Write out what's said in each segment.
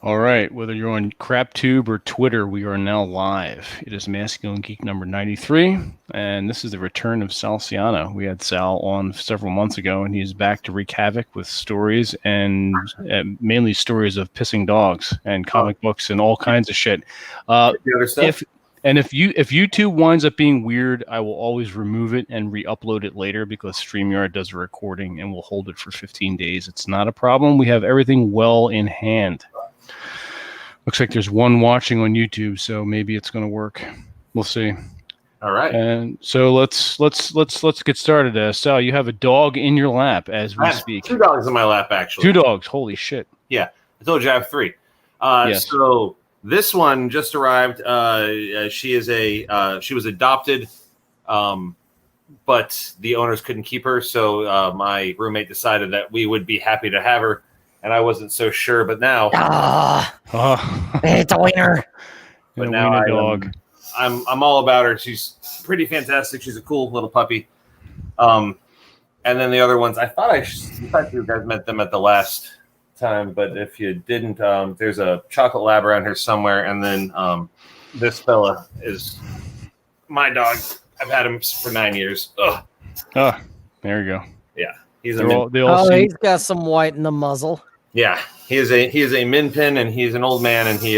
All right, whether you're on CrapTube or Twitter, we are now live. It is Masculine Geek number 93, and this is the return of Sal Ciano. We had Sal on several months ago, and he's back to wreak havoc with stories, and mainly stories of pissing dogs and comic books and all kinds of shit. If YouTube winds up being weird, I will always remove it and re-upload it later because StreamYard does a recording and we'll hold it for 15 days. It's not a problem. We have everything well in hand. Looks like there's one watching on YouTube, so maybe it's going to work. We'll see. All right. And so let's get started. Sal, you have a dog in your lap as we speak. 2 dogs in my lap, actually. 2 dogs. Holy shit. Yeah, I told you I have 3. Yes. So this one just arrived. She was adopted, but the owners couldn't keep her, so my roommate decided that we would be happy to have her. And I wasn't so sure, but now it's a wiener. But now I'm all about her. She's pretty fantastic. She's a cool little puppy. And then the other ones, I thought you guys met them at the last time, but if you didn't, there's a chocolate lab around here somewhere. And then this fella is my dog. I've had him for 9 years. Ugh. Oh, there you go. Yeah, he's got some white in the muzzle. Yeah, he is a min pin, and he's an old man, and he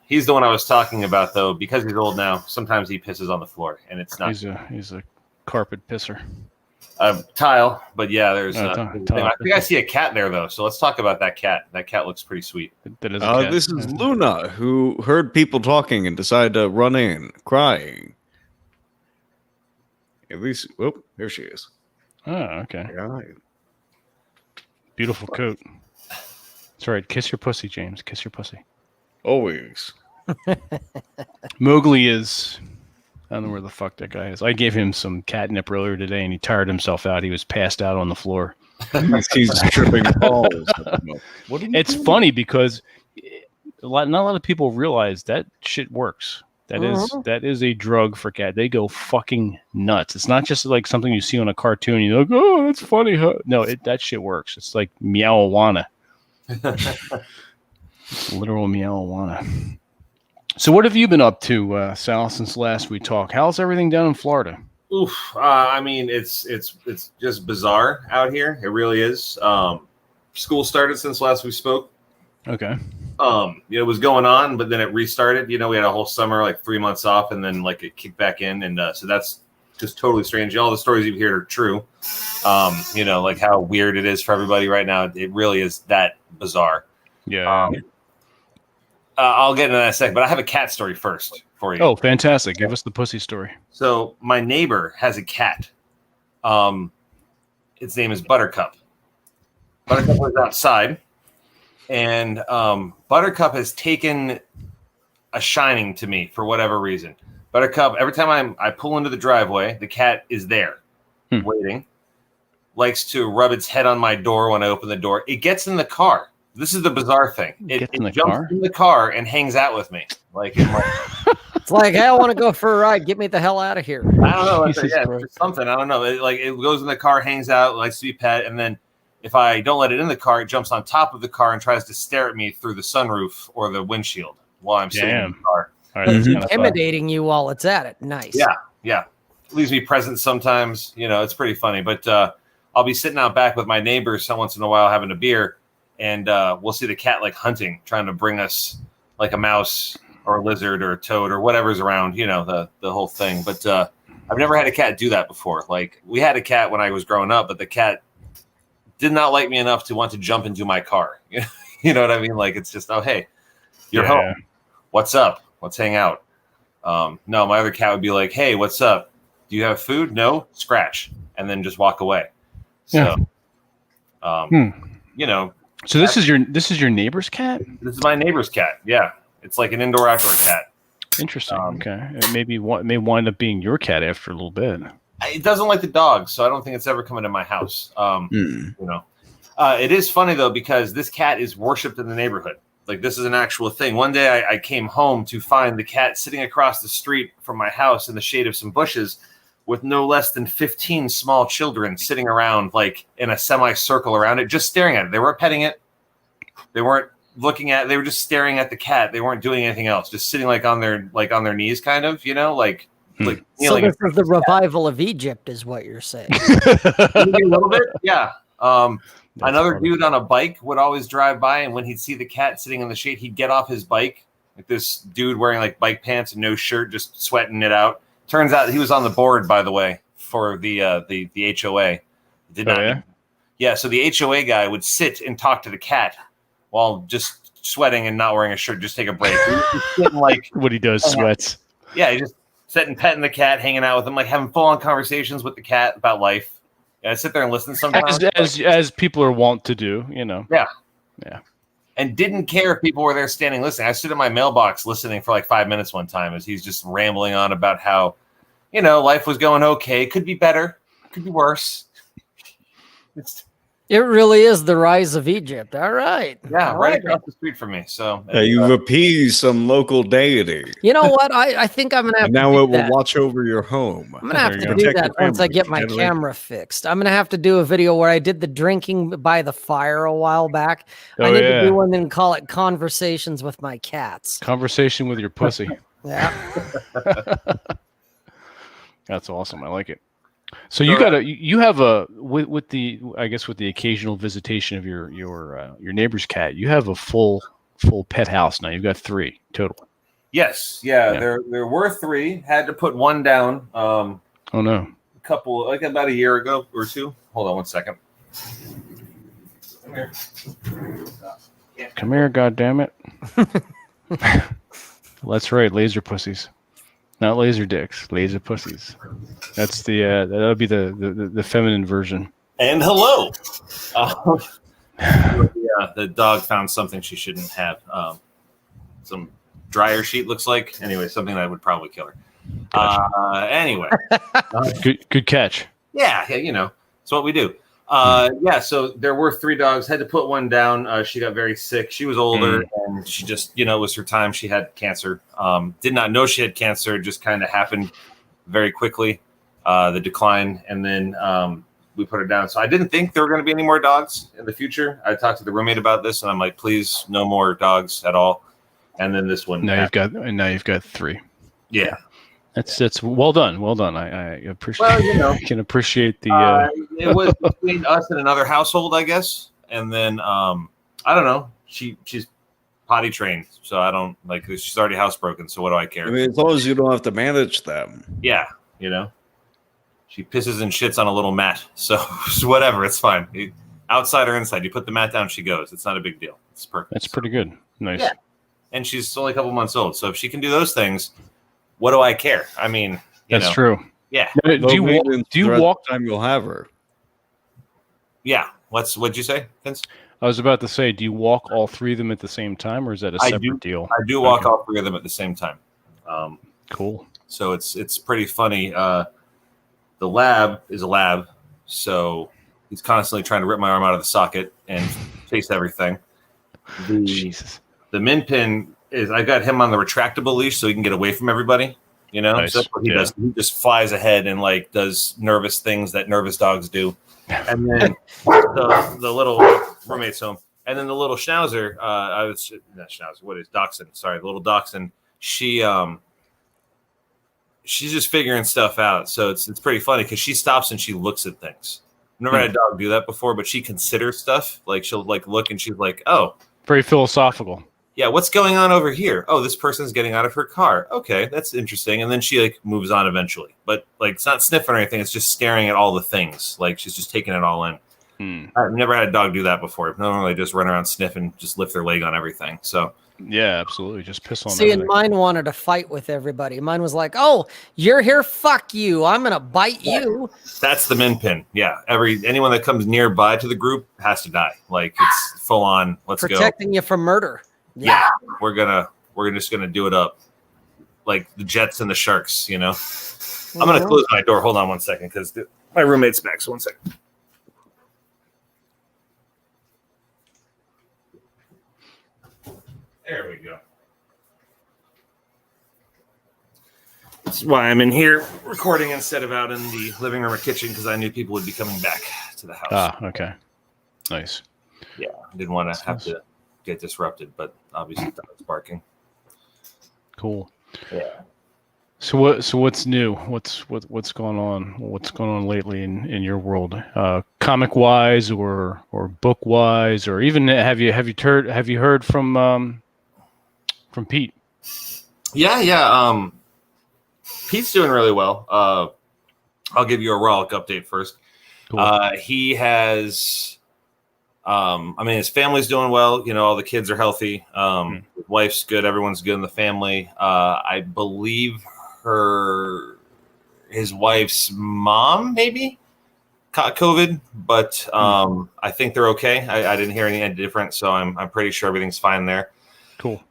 he's the one I was talking about though, because he's old now. Sometimes he pisses on the floor, and it's not. He's a carpet pisser. Tile, but yeah, there's. Tile. I think I see a cat there though, so let's talk about that cat. That cat looks pretty sweet. That is a cat. This is Luna, who heard people talking and decided to run in, crying. At least, there she is. Oh, okay. Yeah. Beautiful coat. That's right. Kiss your pussy, James. Kiss your pussy. Always. Mowgli is... I don't know where the fuck that guy is. I gave him some catnip earlier today, and he tired himself out. He was passed out on the floor. He's tripping balls. It's funny because not a lot of people realize that shit works. That is a drug for cat. They go fucking nuts. It's not just like something you see on a cartoon. You're like, oh, that's funny. Huh? No, that shit works. It's like meow-awana. Literal meow-awana. So what have you been up to, Sal, since last we talked? How's everything down in Florida? Oof. I mean, it's just bizarre out here. It really is. School started since last we spoke. Okay. It was going on, but then it restarted. We had a whole summer, like 3 months off, and then like it kicked back in, and so that's just totally strange. All the stories you hear are true. Like how weird it is for everybody right now. It really is that bizarre. Yeah. I'll get into that in a second, but I have a cat story first for you. Oh, fantastic! Give us the pussy story. So my neighbor has a cat. Its name is Buttercup. Buttercup was outside. And Buttercup has taken a shining to me for whatever reason. Buttercup, every time I pull into the driveway, the cat is there waiting. Likes to rub its head on my door when I open the door. It gets in the car. This is the bizarre thing. It jumps in the car and hangs out with me. It's like, hey, I want to go for a ride. Get me the hell out of here. I don't know. It's something. I don't know. It goes in the car, hangs out, likes to be pet, and then if I don't let it in the car, it jumps on top of the car and tries to stare at me through the sunroof or the windshield while I'm sitting in the car. Right, intimidating you while it's at it. Nice. Yeah. Leaves me presents sometimes. It's pretty funny. But I'll be sitting out back with my neighbors once in a while having a beer, and we'll see the cat like hunting, trying to bring us like a mouse or a lizard or a toad or whatever's around, the whole thing. But I've never had a cat do that before. Like, we had a cat when I was growing up, but the cat did not like me enough to want to jump into my car. You know what I mean? Like, it's just, oh, hey, you're home. What's up? Let's hang out. No, my other cat would be like, hey, what's up? Do you have food? No? Scratch. And then just walk away. So, So this is your neighbor's cat? This is my neighbor's cat. Yeah. It's like an indoor-outdoor cat. Interesting. Okay. It may wind up being your cat after a little bit. It doesn't like the dogs, so I don't think it's ever coming to my house. It is funny though, because this cat is worshipped in the neighborhood. Like, this is an actual thing. One day I came home to find the cat sitting across the street from my house in the shade of some bushes with no less than 15 small children sitting around, like in a semicircle around it, just staring at it. They weren't petting it. They weren't they were just staring at the cat. They weren't doing anything else, just sitting like on their knees, kind of, like So kneeling. this is the revival of Egypt, is what you're saying. Maybe a little bit, yeah. Another funny. dude on a bike would always drive by, and when he'd see the cat sitting in the shade, he'd get off his bike. Like this dude wearing like bike pants and no shirt, just sweating it out. Turns out he was on the board, by the way, for the HOA. Did not. Yeah? Yeah, so the HOA guy would sit and talk to the cat while just sweating and not wearing a shirt, just take a break. Like What he does, sweats. yeah, he just sitting petting the cat, hanging out with him, like having full-on conversations with the cat about life. Yeah, I sit there and listen sometimes. As people are wont to do, Yeah. Yeah. And didn't care if people were there standing listening. I stood in my mailbox listening for like 5 minutes one time as he's just rambling on about how, life was going okay. Could be better. Could be worse. It really is the rise of Egypt. All right. Yeah, I right like across it. the street from me. So You've appeased some local deity. You know what? I think I'm gonna have And to now do it will that. watch over your home. I'm gonna have There to you do go. that Protect your once I family. get my Generate- camera fixed. I'm gonna have to do a video where I did the drinking by the fire a while back. I Oh, need yeah. to do one and call it Conversations with My Cats. Conversation with your pussy. Yeah. That's awesome. I like it. So you have a with the occasional visitation of your neighbor's cat. You have a full pet house now. You've got 3 total. yes, yeah, Yeah. there were 3. Had to put one down. Oh no. A couple, like about a year ago or 2. Hold on one second. Come here. Come here, goddammit. That's right, laser pussies. Not laser dicks, laser pussies. That's that would be the feminine version. And hello. The dog found something she shouldn't have. Some dryer sheet looks like. Anyway, something that would probably kill her. Gotcha. Anyway. Good catch. Yeah, it's what we do. So there were 3 dogs. Had to put one down. She got very sick. She was older, and she just, it was her time. She had cancer. Did not know she had cancer. It just kind of happened very quickly, the decline, and then we put her down. So I didn't think there were going to be any more dogs in the future. I talked to the roommate about this, and I'm like, please, no more dogs at all. And then this one. Now you've got 3. Yeah. That's well done. Well done. I appreciate. Well, I can appreciate the. It was between us and another household, I guess. And then I don't know. She's potty trained, so I don't like. She's already housebroken, so what do I care? I mean, as long as you don't have to manage them. Yeah, she pisses and shits on a little mat, so whatever, it's fine. Outside or inside, you put the mat down, she goes. It's not a big deal. It's perfect. That's pretty good. Nice. Yeah. And she's only a couple months old, so if she can do those things, what do I care? I mean, That's true. Yeah. Do you walk? Time you'll have her. Yeah. What'd you say, Vince? I was about to say, do you walk all 3 of them at the same time, or is that a separate deal? I do walk Okay. all 3 of them at the same time. Cool. So it's pretty funny. The lab is a lab, so he's constantly trying to rip my arm out of the socket and chase everything. Jesus. The min pin is I got him on the retractable leash so he can get away from everybody. Nice. So that's what he does. He just flies ahead and does nervous things that nervous dogs do. And then the little roommate's home. And then the little schnauzer, not schnauzer, what is dachshund? Sorry, the little dachshund. She's just figuring stuff out. So it's pretty funny because she stops and she looks at things. I've never had a dog do that before, but she considers stuff. She'll look and she's like, oh. Very philosophical. Yeah, what's going on over here? Oh, this person's getting out of her car. Okay, that's interesting. And then she moves on eventually. But it's not sniffing or anything. It's just staring at all the things. She's just taking it all in. I've never had a dog do that before. Normally, just run around sniffing, just lift their leg on everything. So Yeah, absolutely. Just piss on See, and everything. mine wanted to fight with everybody. Mine was like, "Oh, you're here. Fuck you. I'm gonna bite you." that's the min pin. Yeah, anyone that comes nearby to the group has to die. It's full on. Let's go. Protecting you from murder. Yeah, we're just gonna do it up like the Jets and the Sharks. I'm gonna close my door. Hold on one second, because my roommate's back. So 1 second. There we go. That's why I'm in here recording instead of out in the living room or kitchen, because I knew people would be coming back to the house. Ah, okay. Nice. Yeah, I didn't want to have to get disrupted. But obviously, dog's barking. Cool. Yeah. So what's new? What's going on? What's going on lately in your world? Comic wise or book wise, or even have you heard from Pete? Yeah. Pete's doing really well. I'll give you a Rollick update first. Cool. He has, his family's doing well. All the kids are healthy. His wife's good. Everyone's good in the family. I believe his wife's mom maybe caught COVID, but I think they're okay. I didn't hear any different, so I'm pretty sure everything's fine there. Cool.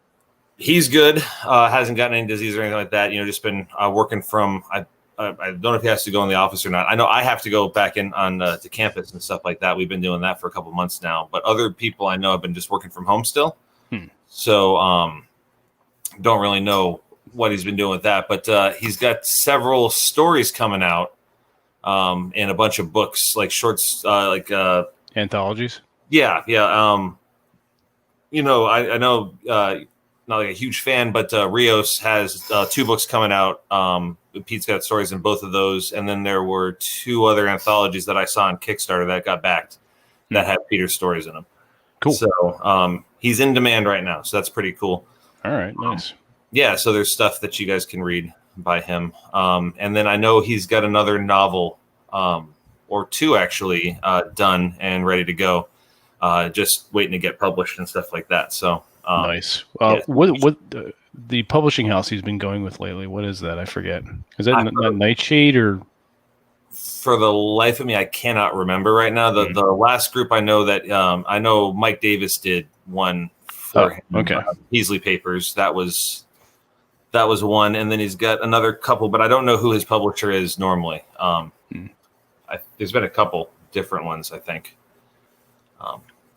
He's good. Hasn't gotten any disease or anything like that. Just been working from. I don't know if he has to go in the office or not. I know I have to go back in on to campus and stuff like that. We've been doing that for a couple months now. But other people I know have been just working from home still. So don't really know what he's been doing with that. But he's got several stories coming out in a bunch of books, like shorts, Anthologies. Yeah. I know. Not like a huge fan, but Rios has 2 books coming out. Pete's got stories in both of those, and then there were 2 other anthologies that I saw on Kickstarter that got backed that had Peter's stories in them. Cool. So he's in demand right now, so that's pretty cool. All right, nice. Yeah, so there's stuff that you guys can read by him, and then I know he's got another novel or 2 actually done and ready to go, just waiting to get published and stuff like that. So. Nice. What the publishing house he's been going with lately? What is that? I forget. Is that Nightshade or? For the life of me, I cannot remember right now. The last group I know that I know Mike Davis did one for him. Okay. Peasley Papers. That was one, and then he's got another couple, but I don't know who his publisher is normally. There's been a couple different ones, I think.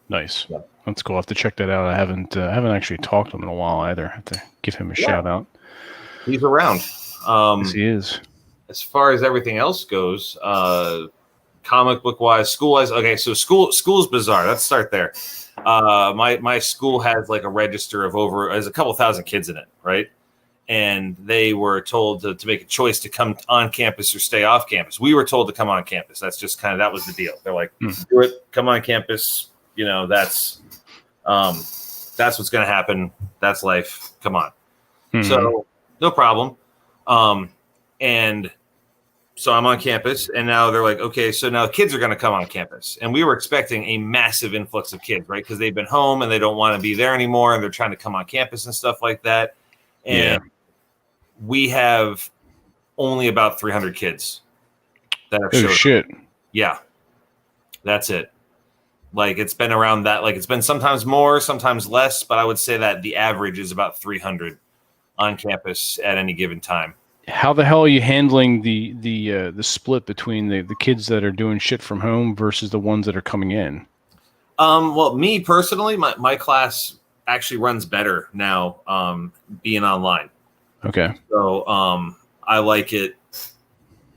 Nice. Yeah. That's cool. I have to check that out. I haven't actually talked to him in a while either. I have to give him a shout out. He's around. Yes, he is. As far as everything else goes, comic book wise, school wise. Okay, so school's bizarre. Let's start there. My school has like a register of has a couple thousand kids in it, right? And they were told to make a choice to come on campus or stay off campus. We were told to come on campus. That's just that was the deal. They're like, do it, come on campus. That's what's going to happen. That's life. Come on. So no problem. And so I'm on campus, and now they're like, okay, so now kids are going to come on campus. And we were expecting a massive influx of kids, right? Because they've been home and they don't want to be there anymore, and they're trying to come on campus and stuff like that. And we have only about 300 kids that have showed up. Shit. Yeah. That's it. Like it's been around that, like it's been sometimes more, sometimes less, but I would say that the average is about 300 on campus at any given time. How the hell are you handling the split between the kids that are doing shit from home versus the ones that are coming in? Well, me personally, my class actually runs better now being online. Okay. So I like it.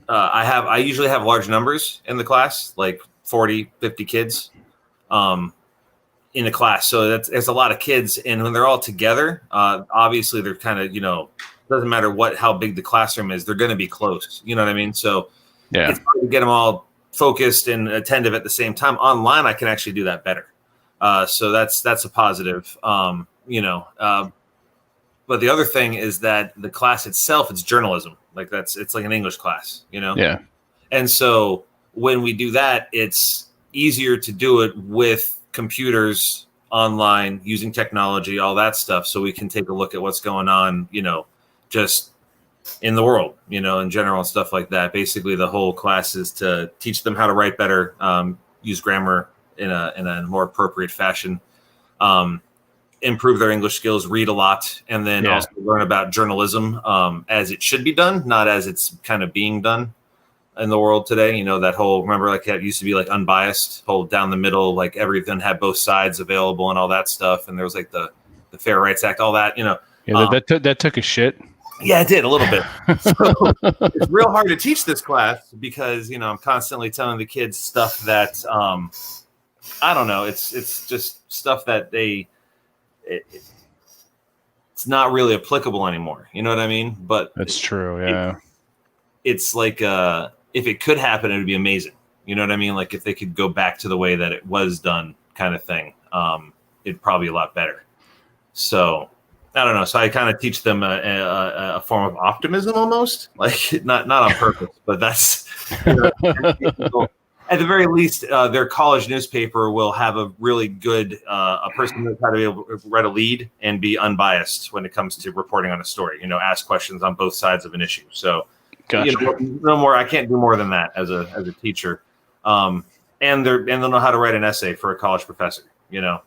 I usually have large numbers in the class, like 40, 50 kids. In a class, so there's a lot of kids, and when they're all together, obviously they're kind of doesn't matter how big the classroom is, they're going to be close. You know what I mean? So it's hard to get them all focused and attentive at the same time. Online, I can actually do that better. So that's a positive. But the other thing is that the class itself, it's journalism. Like it's like an English class. Yeah. And so when we do that, it's easier to do it with computers online using technology, all that stuff. So we can take a look at what's going on, just in the world, in general and stuff like that. Basically the whole class is to teach them how to write better, use grammar in a more appropriate fashion, improve their English skills, read a lot, and then also learn about journalism, as it should be done, not as it's kind of being done in the world today. That whole, remember, like that used to be like unbiased, whole down the middle, like everything had both sides available and all that stuff. And there was like the Fair Rights Act, all that, that took a shit. Yeah, it did a little bit. So it's real hard to teach this class because, I'm constantly telling the kids stuff that, I don't know. It's just stuff that they it's not really applicable anymore. You know what I mean? But That's true. Yeah. It's like if it could happen, it would be amazing. You know what I mean? Like if they could go back to the way that it was done, kind of thing, it'd probably be a lot better. So I don't know. So I kind of teach them a form of optimism, almost, like not on purpose, but that's at the very least, their college newspaper will have a really good a person who's how to be able to write a lead and be unbiased when it comes to reporting on a story. Ask questions on both sides of an issue. So. Gotcha. No more. I can't do more than that as a teacher. And they'll know how to write an essay for a college professor.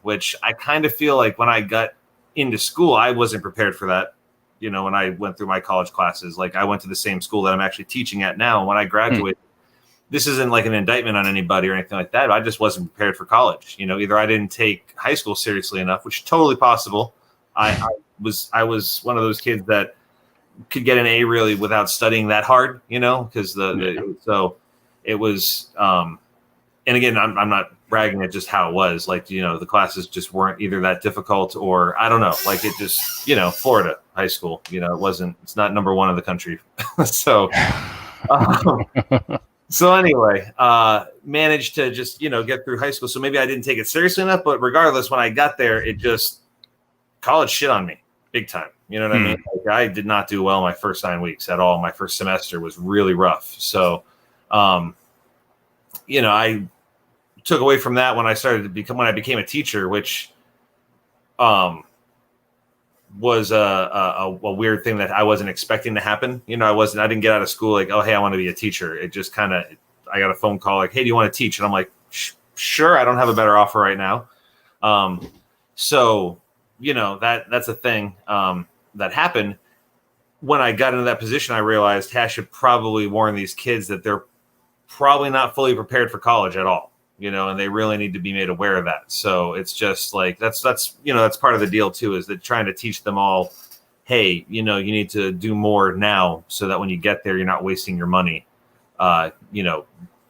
Which I kind of feel like when I got into school, I wasn't prepared for that. When I went through my college classes, like I went to the same school that I'm actually teaching at now. When I graduated, this isn't like an indictment on anybody or anything like that. I just wasn't prepared for college. Either I didn't take high school seriously enough, which is totally possible. I was one of those kids that could get an A really without studying that hard, because so it was, and again, I'm not bragging at just how it was, like, the classes just weren't either that difficult or I don't know, like it just, Florida high school, it's not number one in the country. So, so anyway, managed to just, get through high school. So maybe I didn't take it seriously enough, but regardless, when I got there, college shit on me big time. You know what I mean? Like, I did not do well my first 9 weeks at all. My first semester was really rough. So, I took away from that when I became a teacher, which was a weird thing that I wasn't expecting to happen. I didn't get out of school like, oh, hey, I want to be a teacher. It just I got a phone call like, hey, do you want to teach? And I'm like, sure. I don't have a better offer right now. So, that's a thing. That happened. When I got into that position, I realized, hey, I should probably warn these kids that they're probably not fully prepared for college at all, and they really need to be made aware of that. So it's just like, that's part of the deal too, is that trying to teach them all, hey, you need to do more now so that when you get there, you're not wasting your money,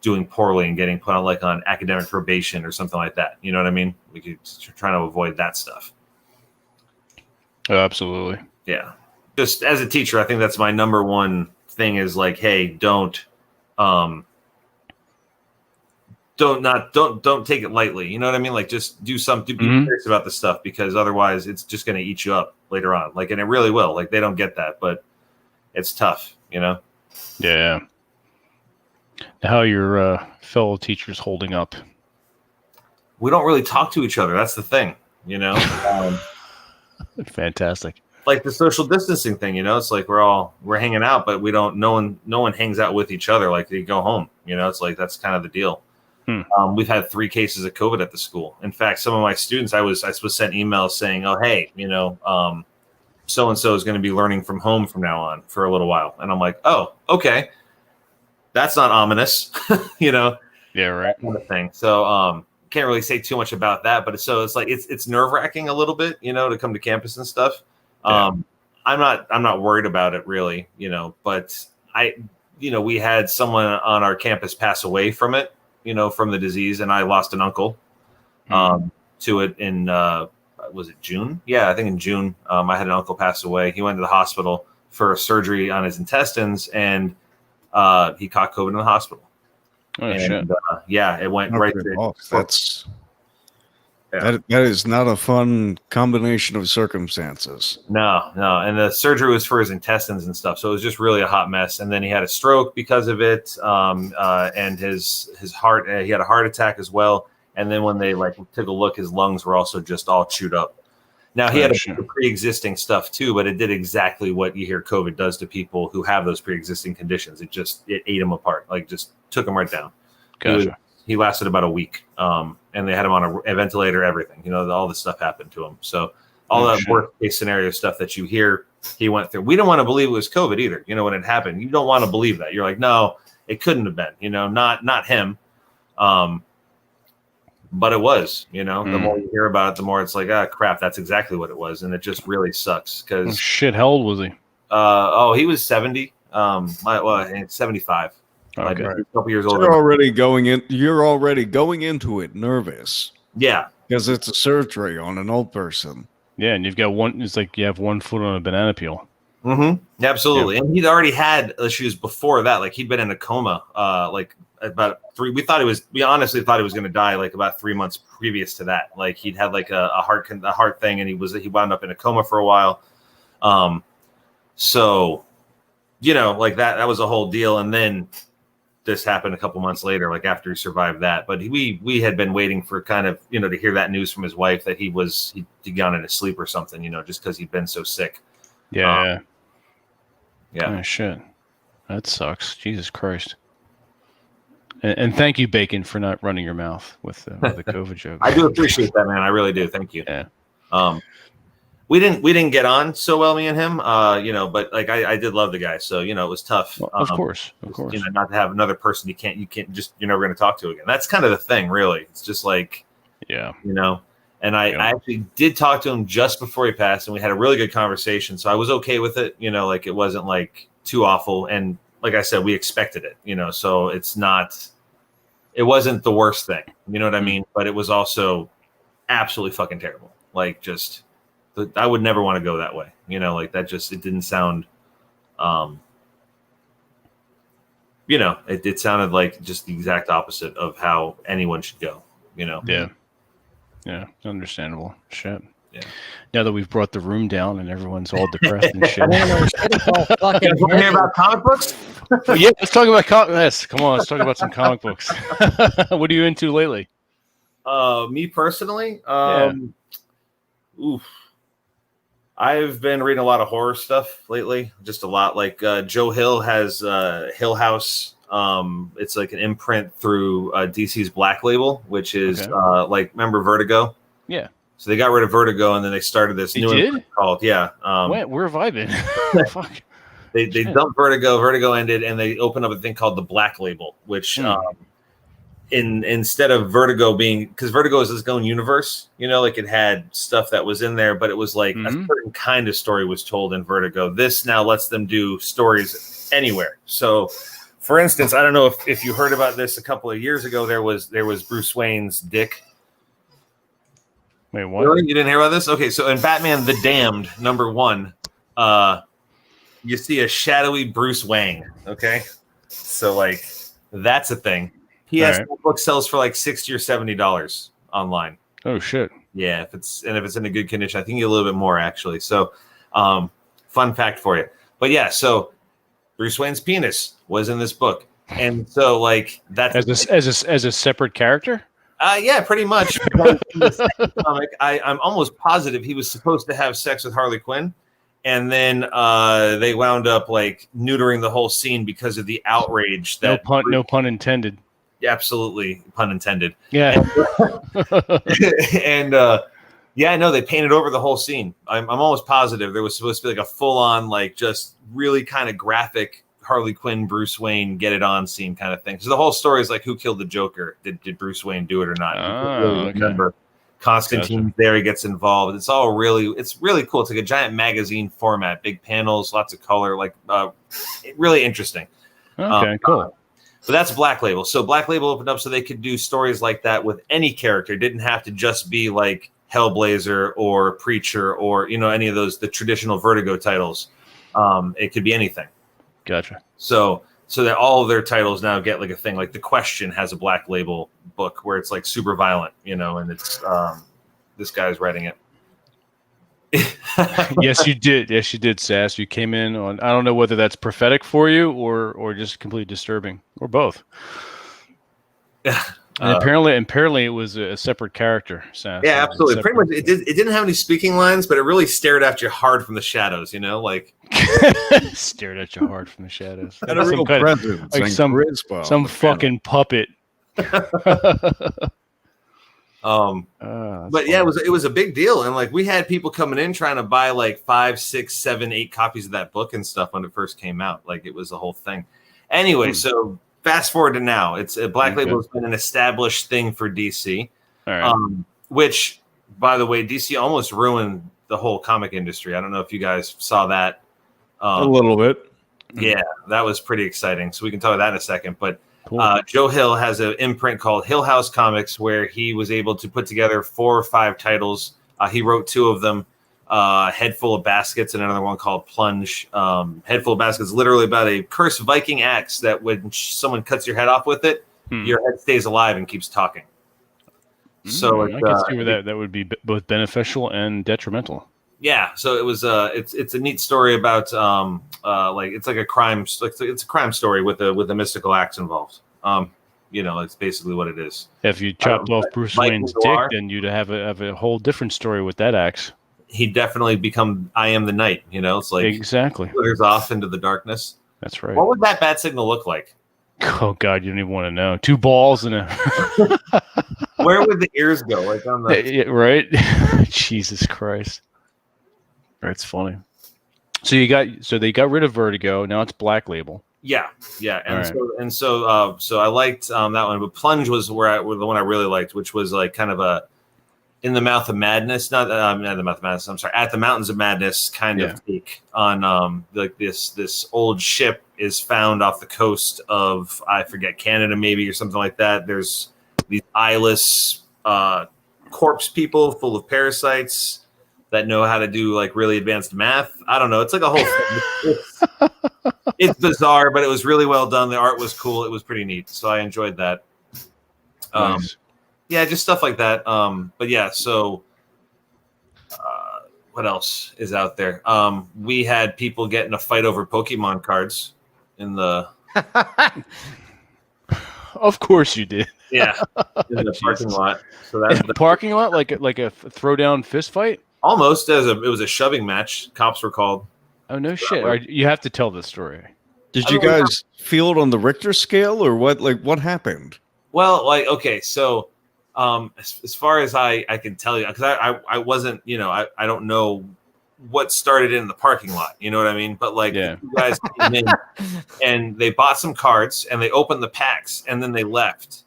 doing poorly and getting put on academic probation or something like that. You know what I mean? We could trying to avoid that stuff. Oh, absolutely. Yeah. Just as a teacher, I think that's my number one thing is like, hey, don't take it lightly. You know what I mean? Like just be serious about the stuff, because otherwise it's just going to eat you up later on. Like, and it really will. Like, they don't get that, but it's tough, Yeah. How are your fellow teachers holding up? We don't really talk to each other. That's the thing, Fantastic. Like the social distancing thing, it's like we're hanging out, but no one hangs out with each other. Like they go home, it's like, that's kind of the deal. We've had 3 cases of COVID at the school. In fact, some of my students, I was sent emails saying, oh, hey, so-and-so is going to be learning from home from now on for a little while. And I'm like, oh, okay. That's not ominous, Yeah, right. That kind of thing. So, can't really say too much about that, but it's like it's nerve-wracking a little bit, to come to campus and stuff. Yeah. I'm not worried about it really, but we had someone on our campus pass away from it, from the disease, and I lost an uncle to it in was it June? Yeah, I think in June. I had an uncle pass away. He went to the hospital for surgery on his intestines, and he caught COVID in the hospital. Oh, shit. Yeah, it went right there. That is not a fun combination of circumstances. No. And the surgery was for his intestines and stuff. So it was just really a hot mess. And then he had a stroke because of it. And his heart, he had a heart attack as well. And then when they took a look, his lungs were also just all chewed up. Now he had a pre-existing stuff too, but it did exactly what you hear COVID does to people who have those pre-existing conditions. It ate them apart, just took them right down. Gotcha. He lasted about a week, and they had him on a ventilator, everything. All this stuff happened to him. So all that worst case scenario stuff that you hear he went through. We don't want to believe it was COVID either. When it happened, you don't want to believe that. You're like, no, it couldn't have been. Not him. But it was, the more you hear about it, the more it's like, crap, that's exactly what it was. And it just really sucks because shit, how old was he? He was 70. 75. Okay. A couple years older. You're already going into it nervous. Yeah. Because it's a surgery on an old person. Yeah, and you've got one. It's like you have one foot on a banana peel. Mm-hmm. Absolutely. And he'd already had issues before that. Like he'd been in a coma, like about 3. We honestly thought he was going to die like about 3 months previous to that. Like he'd had like a heart thing, and he wound up in a coma for a while. So, like that was a whole deal. And then this happened a couple months later, like after he survived that. But we had been waiting for kind of, to hear that news from his wife that he'd gone into sleep or something, just because he'd been so sick. Yeah. Yeah. Oh, shit. That sucks. Jesus Christ. And thank you, Bacon, for not running your mouth with the COVID joke. I do appreciate that, man. I really do. Thank you. Yeah. We didn't get on so well, me and him, but like I did love the guy. So, it was tough. Well, of course. Not to have another person you're never going to talk to again. That's kind of the thing, really. It's just like, yeah. And I actually did talk to him just before he passed, and we had a really good conversation. So I was okay with it. Like it wasn't like too awful. And like I said, we expected it, so it wasn't the worst thing. You know what I mean? But it was also absolutely fucking terrible. Like just, I would never want to go that way. Like that it didn't sound, it sounded like just the exact opposite of how anyone should go, Yeah. Yeah, understandable. Shit. Yeah. Now that we've brought the room down and everyone's all depressed and shit. Want to hear about comic books? Yeah, let's talk about yes. Come on, let's talk about some comic books. What are you into lately? Me personally, Yeah. I've been reading a lot of horror stuff lately. Just a lot. Like Joe Hill has Hill House. It's like an imprint through DC's Black Label, which is remember Vertigo? Yeah. So they got rid of Vertigo, and then they started this new imprint called We're vibing. Fuck. They dumped Vertigo. Vertigo ended, and they opened up a thing called the Black Label, which instead of Vertigo being, because Vertigo is its own universe, like it had stuff that was in there, but it was like a certain kind of story was told in Vertigo. This now lets them do stories anywhere. So, for instance, I don't know if you heard about this a couple of years ago. There was Bruce Wayne's dick. Wait, what? Really? You didn't hear about this? Okay, so in Batman The Damned, #1, you see a shadowy Bruce Wayne. Okay, so like that's a thing. That book sells for like $60 or $70 online. Oh shit! Yeah, if it's in a good condition, I think you get a little bit more actually. So, fun fact for you. But yeah, so Bruce Wayne's penis was in this book, and so like that's as a separate character. Yeah, pretty much. In the second comic, I'm almost positive he was supposed to have sex with Harley Quinn, and then they wound up like neutering the whole scene because of the outrage. That no pun intended. Absolutely, pun intended. Yeah. And no, they painted over the whole scene. I'm almost positive there was supposed to be like a full on, like just really kind of graphic Harley Quinn, Bruce Wayne, get it on scene kind of thing. So the whole story is like, who killed the Joker? Did Bruce Wayne do it or not? Remember, Constantine's there. He gets involved. It's really cool. It's like a giant magazine format, big panels, lots of color, like really interesting. Okay, cool. So that's Black Label. So Black Label opened up so they could do stories like that with any character. It didn't have to just be like Hellblazer or Preacher or any of the traditional Vertigo titles. It could be anything. Gotcha. So that all of their titles now get like a thing. Like The Question has a Black Label book where it's like super violent, and it's this guy's writing it. Yes, you did. Yes, you did, Sass. You came in on. I don't know whether that's prophetic for you or just completely disturbing or both. And apparently, it was a separate character. Sass. Yeah, absolutely. Pretty much, it didn't have any speaking lines, but it really stared at you hard from the shadows. Like stared at you hard from the shadows. Got a real presence, like some fucking puppet. But yeah, it was a big deal, and like we had people coming in trying to buy like 5, 6, 7, 8 copies of that book and stuff when it first came out. Like it was the whole thing. Anyway, so fast forward to now, it's Black Label has been an established thing for DC, which, by the way, DC almost ruined the whole comic industry. I don't know if you guys saw that. A little bit. Yeah, that was pretty exciting. So we can talk about that in a second, but. Cool. Joe Hill has an imprint called Hill House Comics where he was able to put together 4 or 5 titles. He wrote 2 of them. Head Full of Baskets, and another one called Plunge. Head Full of Baskets, literally about a cursed Viking axe that when someone cuts your head off with it, your head stays alive and keeps talking. So I can see where that would be both beneficial and detrimental. Yeah, so it was it's a neat story about like it's like a crime, it's a crime story with a mystical axe involved. It's basically what it is. If you chopped off Bruce Wayne's dick, then you'd have a whole different story with that axe. He'd definitely become I Am the Night. It's like exactly glitters off into the darkness. That's right. What would that bat signal look like? Oh God, you don't even want to know. 2 balls and a. Where would the ears go? Like on the right? Jesus Christ. That's funny. So they got rid of Vertigo. Now it's Black Label. Yeah, so I liked that one, but Plunge was the one I really liked, which was like kind of a In the Mouth of Madness, not the Mouth of Madness. I'm sorry, At the Mountains of Madness kind of take on like this old ship is found off the coast of I forget Canada maybe or something like that. There's these eyeless corpse people full of parasites that know how to do like really advanced math. I don't know. It's like a whole thing. It's bizarre, but it was really well done. The art was cool. It was pretty neat. So I enjoyed that. Nice. Yeah, just stuff like that. But yeah, so what else is out there? We had people get in a fight over Pokemon cards in the Of course you did. Yeah, in the parking lot. So that's the parking lot, like a throwdown fist fight. Almost it was a shoving match. Cops were called. Oh no shit! You have to tell this story. Did you guys feel it on the Richter scale, or what? Like what happened? Well, like okay, so as far as I can tell you, because I wasn't, I don't know what started in the parking lot. You know what I mean? But like you guys came in and they bought some cards and they opened the packs and then they left.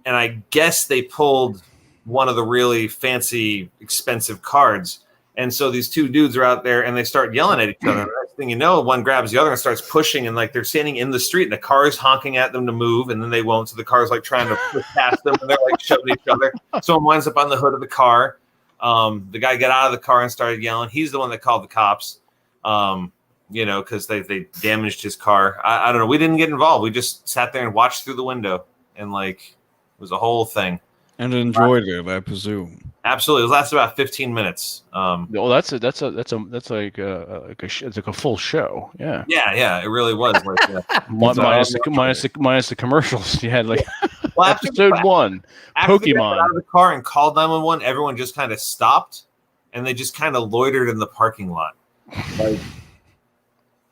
And I guess they pulled one of the really fancy, expensive cards. And so these 2 dudes are out there and they start yelling at each other. And the next thing you know, one grabs the other and starts pushing. And like they're standing in the street and the car is honking at them to move. And then they won't. So the car's like trying to push past them and they're like shoving each other. Someone winds up on the hood of the car. The guy got out of the car and started yelling. He's the one that called the cops, because they damaged his car. I don't know. We didn't get involved. We just sat there and watched through the window and like it was a whole thing. And enjoyed it, I presume. Absolutely, it lasted about 15 minutes. Well, that's like it's like a full show. Yeah. Yeah, it really was. Like, minus the commercials. You had like after episode 1, after Pokemon. They got out of the car and called 911. Everyone just kind of stopped, and they just kind of loitered in the parking lot,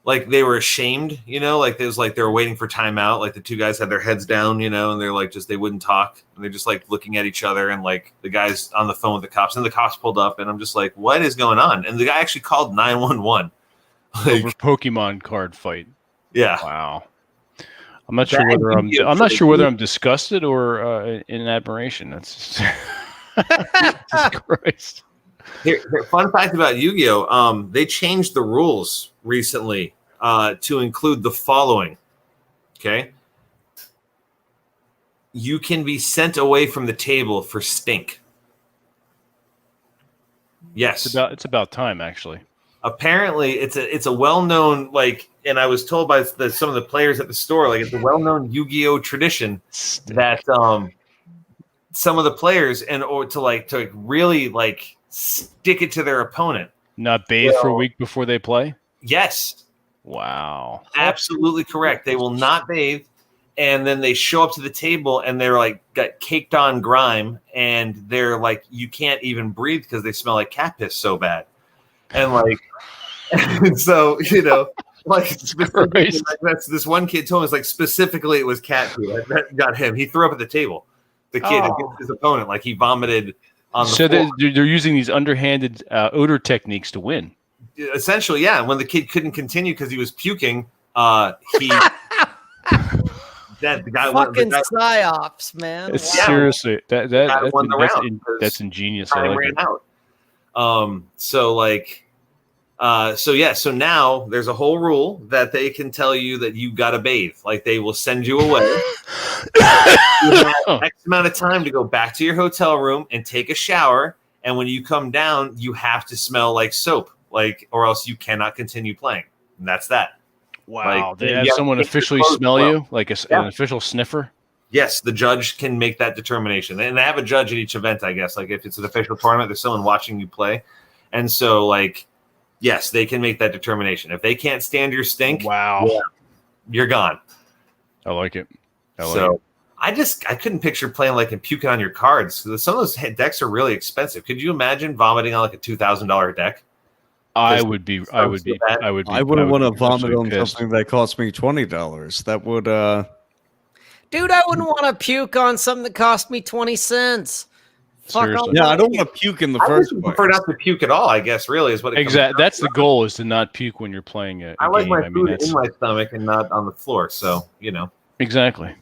like they were ashamed, like it was like they were waiting for timeout. Like the 2 guys had their heads down, and they're like they wouldn't talk, and they're just like looking at each other, and like the guy's on the phone with the cops, and the cops pulled up, and I'm just like, what is going on? And the guy actually called 911. Over Pokemon card fight. Yeah. Wow. I'm not sure whether I'm disgusted or in admiration. That's Jesus Christ. Here, fun fact about Yu-Gi-Oh! They changed the rules recently to include the following. Okay, you can be sent away from the table for stink. Yes, it's about time actually. Apparently, it's a well-known and I was told by some of the players at the store, like it's a well-known Yu-Gi-Oh! Tradition that some of the players to really stick it to their opponent. Not bathe for a week before they play? Yes. Wow. Absolutely correct. They will not bathe, and then they show up to the table and they're like got caked on grime, and they're like you can't even breathe because they smell like cat piss so bad. And and so that's this one kid told us specifically it was cat food that got him. He threw up at the table. The kid against his opponent, he vomited. So they're using these underhanded odor techniques to win. Essentially, yeah. When the kid couldn't continue because he was puking, the guy fucking psyops, man. Seriously, that's ingenious. Time ran out. So now there's a whole rule that they can tell you that you got to bathe. Like they will send you away. You have X amount of time to go back to your hotel room and take a shower And when you come down, you have to smell like soap, or else you cannot continue playing. And that's that. Wow. Like, They have yeah, someone take your officially clothes smell well. you, like an official sniffer? Yes, the judge can make that determination. And they have a judge at each event, I guess. Like if it's an official tournament, there's someone watching you play. And so, like, yes, they can make that determination. If they can't stand your stink, Wow. you're gone. I like it. I couldn't picture playing like and puking on your cards. Some of those decks are really expensive. Could you imagine vomiting on like a $2,000 deck? I wouldn't want to vomit on something that cost me $20. That would Dude, I wouldn't want to puke on something that cost me 20 cents. Seriously. Yeah, I don't want to puke in the first place. I prefer not to puke at all, I guess, really, is what it exactly. That's the goal, is to not puke when you're playing a I like game. my food in my stomach and not on the floor, so, you know. Exactly.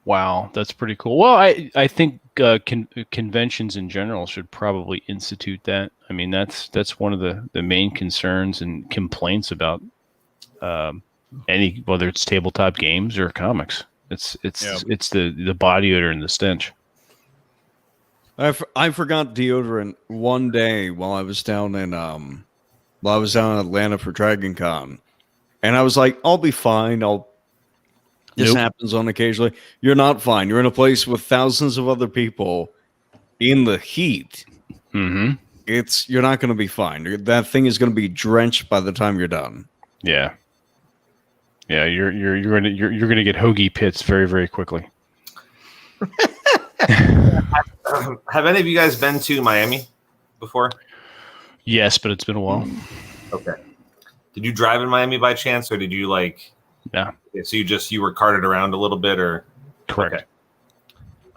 Wow, that's pretty cool. Well, I think conventions in general should probably institute that. I mean, that's one of the main concerns and complaints about whether it's tabletop games or comics. It's the body odor and the stench. I forgot deodorant one day while I was down in Atlanta for Dragon Con, and I was like, I'll be fine. This happens on occasionally. You're not fine. You're in a place with thousands of other people in the heat. Mm-hmm. You're not going to be fine. That thing is going to be drenched by the time you're done. Yeah. Yeah, you're gonna get hoagie pits very, very quickly. Have any of you guys been to Miami before? Yes, but it's been a while. Okay. Did you drive in Miami by chance, or did you like? Yeah. Okay, so you were carted around a little bit, or? Correct.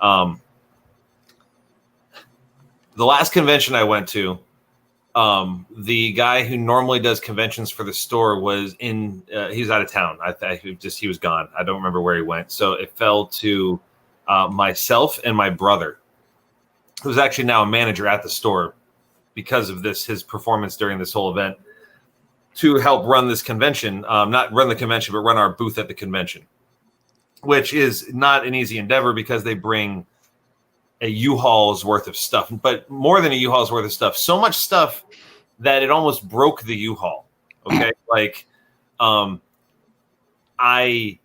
Okay. The last convention I went to, the guy who normally does conventions for the store was he's out of town. He was gone. I don't remember where he went. So it fell to myself and my brother, who's actually now a manager at the store because of his performance during this whole event, to help run this convention. Not run the convention, but run our booth at the convention, which is not an easy endeavor because they bring a U-Haul's worth of stuff, but more than a U-Haul's worth of stuff. So much stuff that it almost broke the U-Haul. Okay. Like, I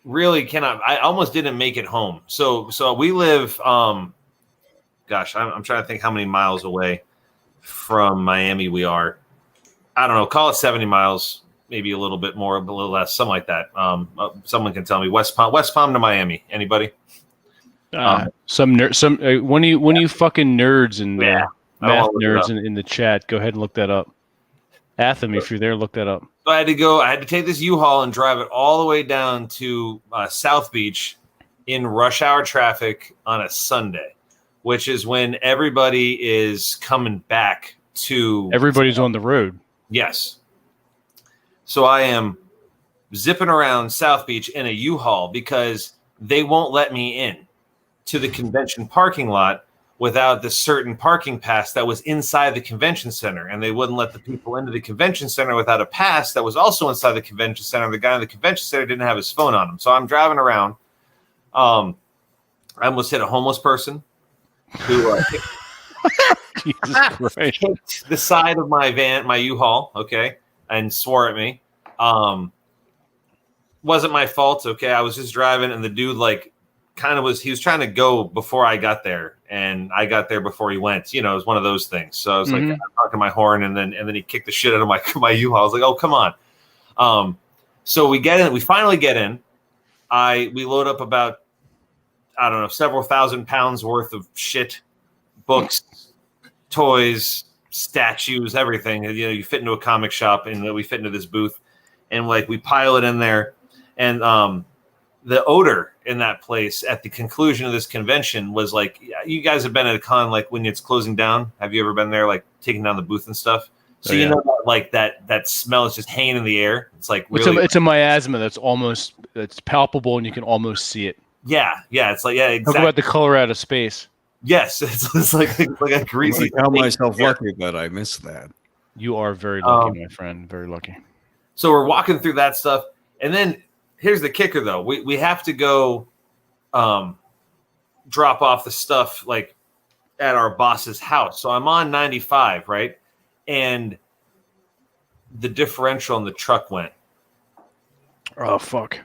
really cannot, I almost didn't make it home. So we live, gosh, I'm trying to think how many miles away from Miami we are. I don't know, call it 70 miles, maybe a little bit more, a little less, something like that. Someone can tell me West Palm to Miami. Anybody? One of you fucking nerds and math nerds in the chat, go ahead and look that up. Atham, if you're there, look that up. So I had to take this U-Haul and drive it all the way down to South Beach in rush hour traffic on a Sunday, which is when everybody is coming back to. Everybody's on the road. Yes. So I am zipping around South Beach in a U-Haul because they won't let me in to the convention parking lot without the certain parking pass that was inside the convention center. And they wouldn't let the people into the convention center without a pass that was also inside the convention center. The guy in the convention center didn't have his phone on him. So I'm driving around. I almost hit a homeless person who Jesus Christ. kicked the side of my van, my U-Haul, okay, and swore at me. Wasn't my fault, okay. I was just driving, and the dude he was trying to go before I got there, and I got there before he went. You know, it was one of those things. So I was like, I'm talking my horn, and then he kicked the shit out of my U-Haul. I was like, oh, come on. So we get in. We finally get in. We load up about, I don't know, several thousand pounds worth of shit, books, toys, statues, everything. You know, you fit into a comic shop, and we fit into this booth, and we pile it in there, and the odor in that place at the conclusion of this convention was like, you guys have been at a con when it's closing down. Have you ever been there, taking down the booth and stuff? So you know that smell is just hanging in the air. It's like really, it's a miasma that's palpable and you can almost see it. Yeah, it's exactly. Talk about the color out of space. Yes, it's like a greasy. I count myself lucky that I missed that. You are very lucky, my friend. Very lucky. So we're walking through that stuff, and then here's the kicker, though. We have to go. drop off the stuff like at our boss's house. So I'm on 95, right? And the differential in the truck went. Oh fuck.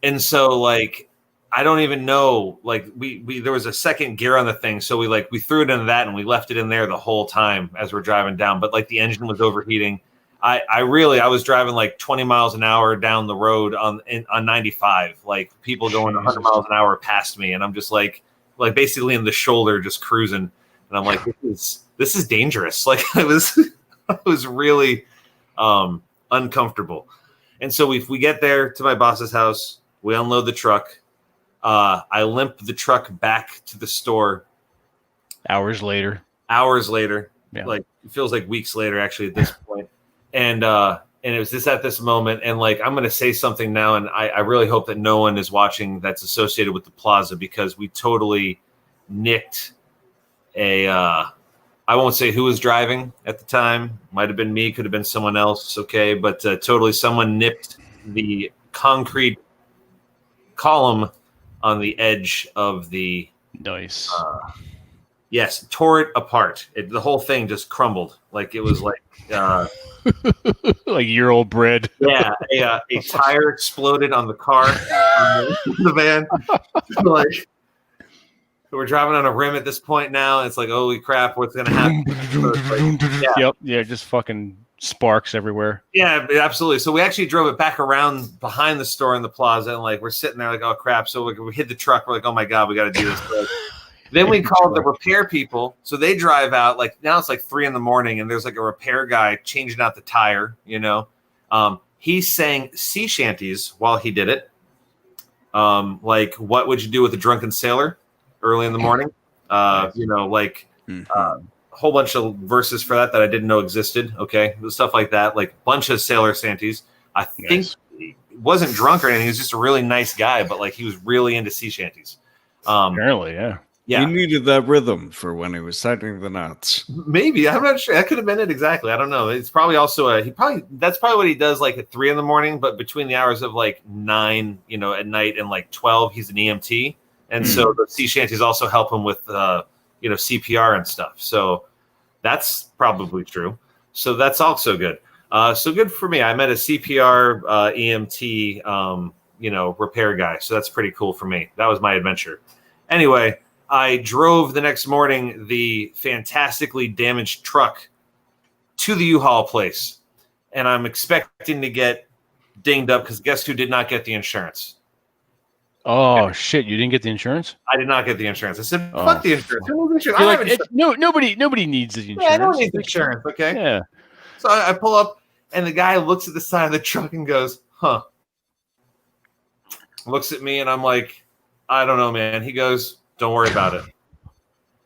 And so like I don't even know, like we there was a second gear on the thing, so we threw it into that and we left it in there the whole time as we're driving down, but like the engine was overheating. I was driving like 20 miles an hour down the road on 95, like people going 100 miles an hour past me, and I'm just like basically in the shoulder just cruising, and I'm like, this is dangerous. Like I was really uncomfortable. And so we get there to my boss's house, we unload the truck. I limp the truck back to the store. Hours later. Yeah. Like it feels like weeks later actually at this point. And it was just at this moment, and like I'm gonna say something now, and I really hope that no one is watching that's associated with the plaza, because we totally nicked I won't say who was driving at the time. Might have been me, could have been someone else. Okay. But totally someone nipped the concrete column on the edge of the. Nice. Yes. Tore it apart. The whole thing just crumbled. Like it was like. Like year-old bread. Yeah. A tire exploded on the car, on the van. Like. We're driving on a rim at this point now. It's like, holy crap, what's going to happen? Yep. Yeah, just fucking sparks everywhere. Yeah, absolutely. So we actually drove it back around behind the store in the plaza, and like we're sitting there like, oh crap. So we hit the truck. We're like, oh my God, we got to do this. So then we called the repair people. So they drive out. Like now it's like 3 a.m, and there's like a repair guy changing out the tire. You know, he sang sea shanties while he did it. Like, what would you do with a drunken sailor? Early in the morning, you know, like a whole bunch of verses for that I didn't know existed. Okay, stuff like that, like a bunch of sailor shanties. I think he wasn't drunk or anything. He was just a really nice guy, but like he was really into sea shanties. Apparently, yeah. He needed that rhythm for when he was tightening the knots. Maybe, I'm not sure. That could have been it exactly. I don't know. It's probably also that's probably what he does like at 3 a.m, but between the hours of like 9, you know, at night and like 12, he's an EMT. And so the sea shanties also help him with, you know, CPR and stuff. So that's probably true. So that's also good. So good for me. I met a CPR EMT, you know, repair guy. So that's pretty cool for me. That was my adventure. Anyway, I drove the next morning the fantastically damaged truck to the U-Haul place. And I'm expecting to get dinged up because guess who did not get the insurance? Oh shit! You didn't get the insurance? I did not get the insurance. I said, "Fuck the insurance." Nobody needs the insurance. Yeah, I don't need the insurance. Okay. Yeah. So I pull up, and the guy looks at the side of the truck and goes, "Huh." Looks at me, and I'm like, "I don't know, man." He goes, "Don't worry about it."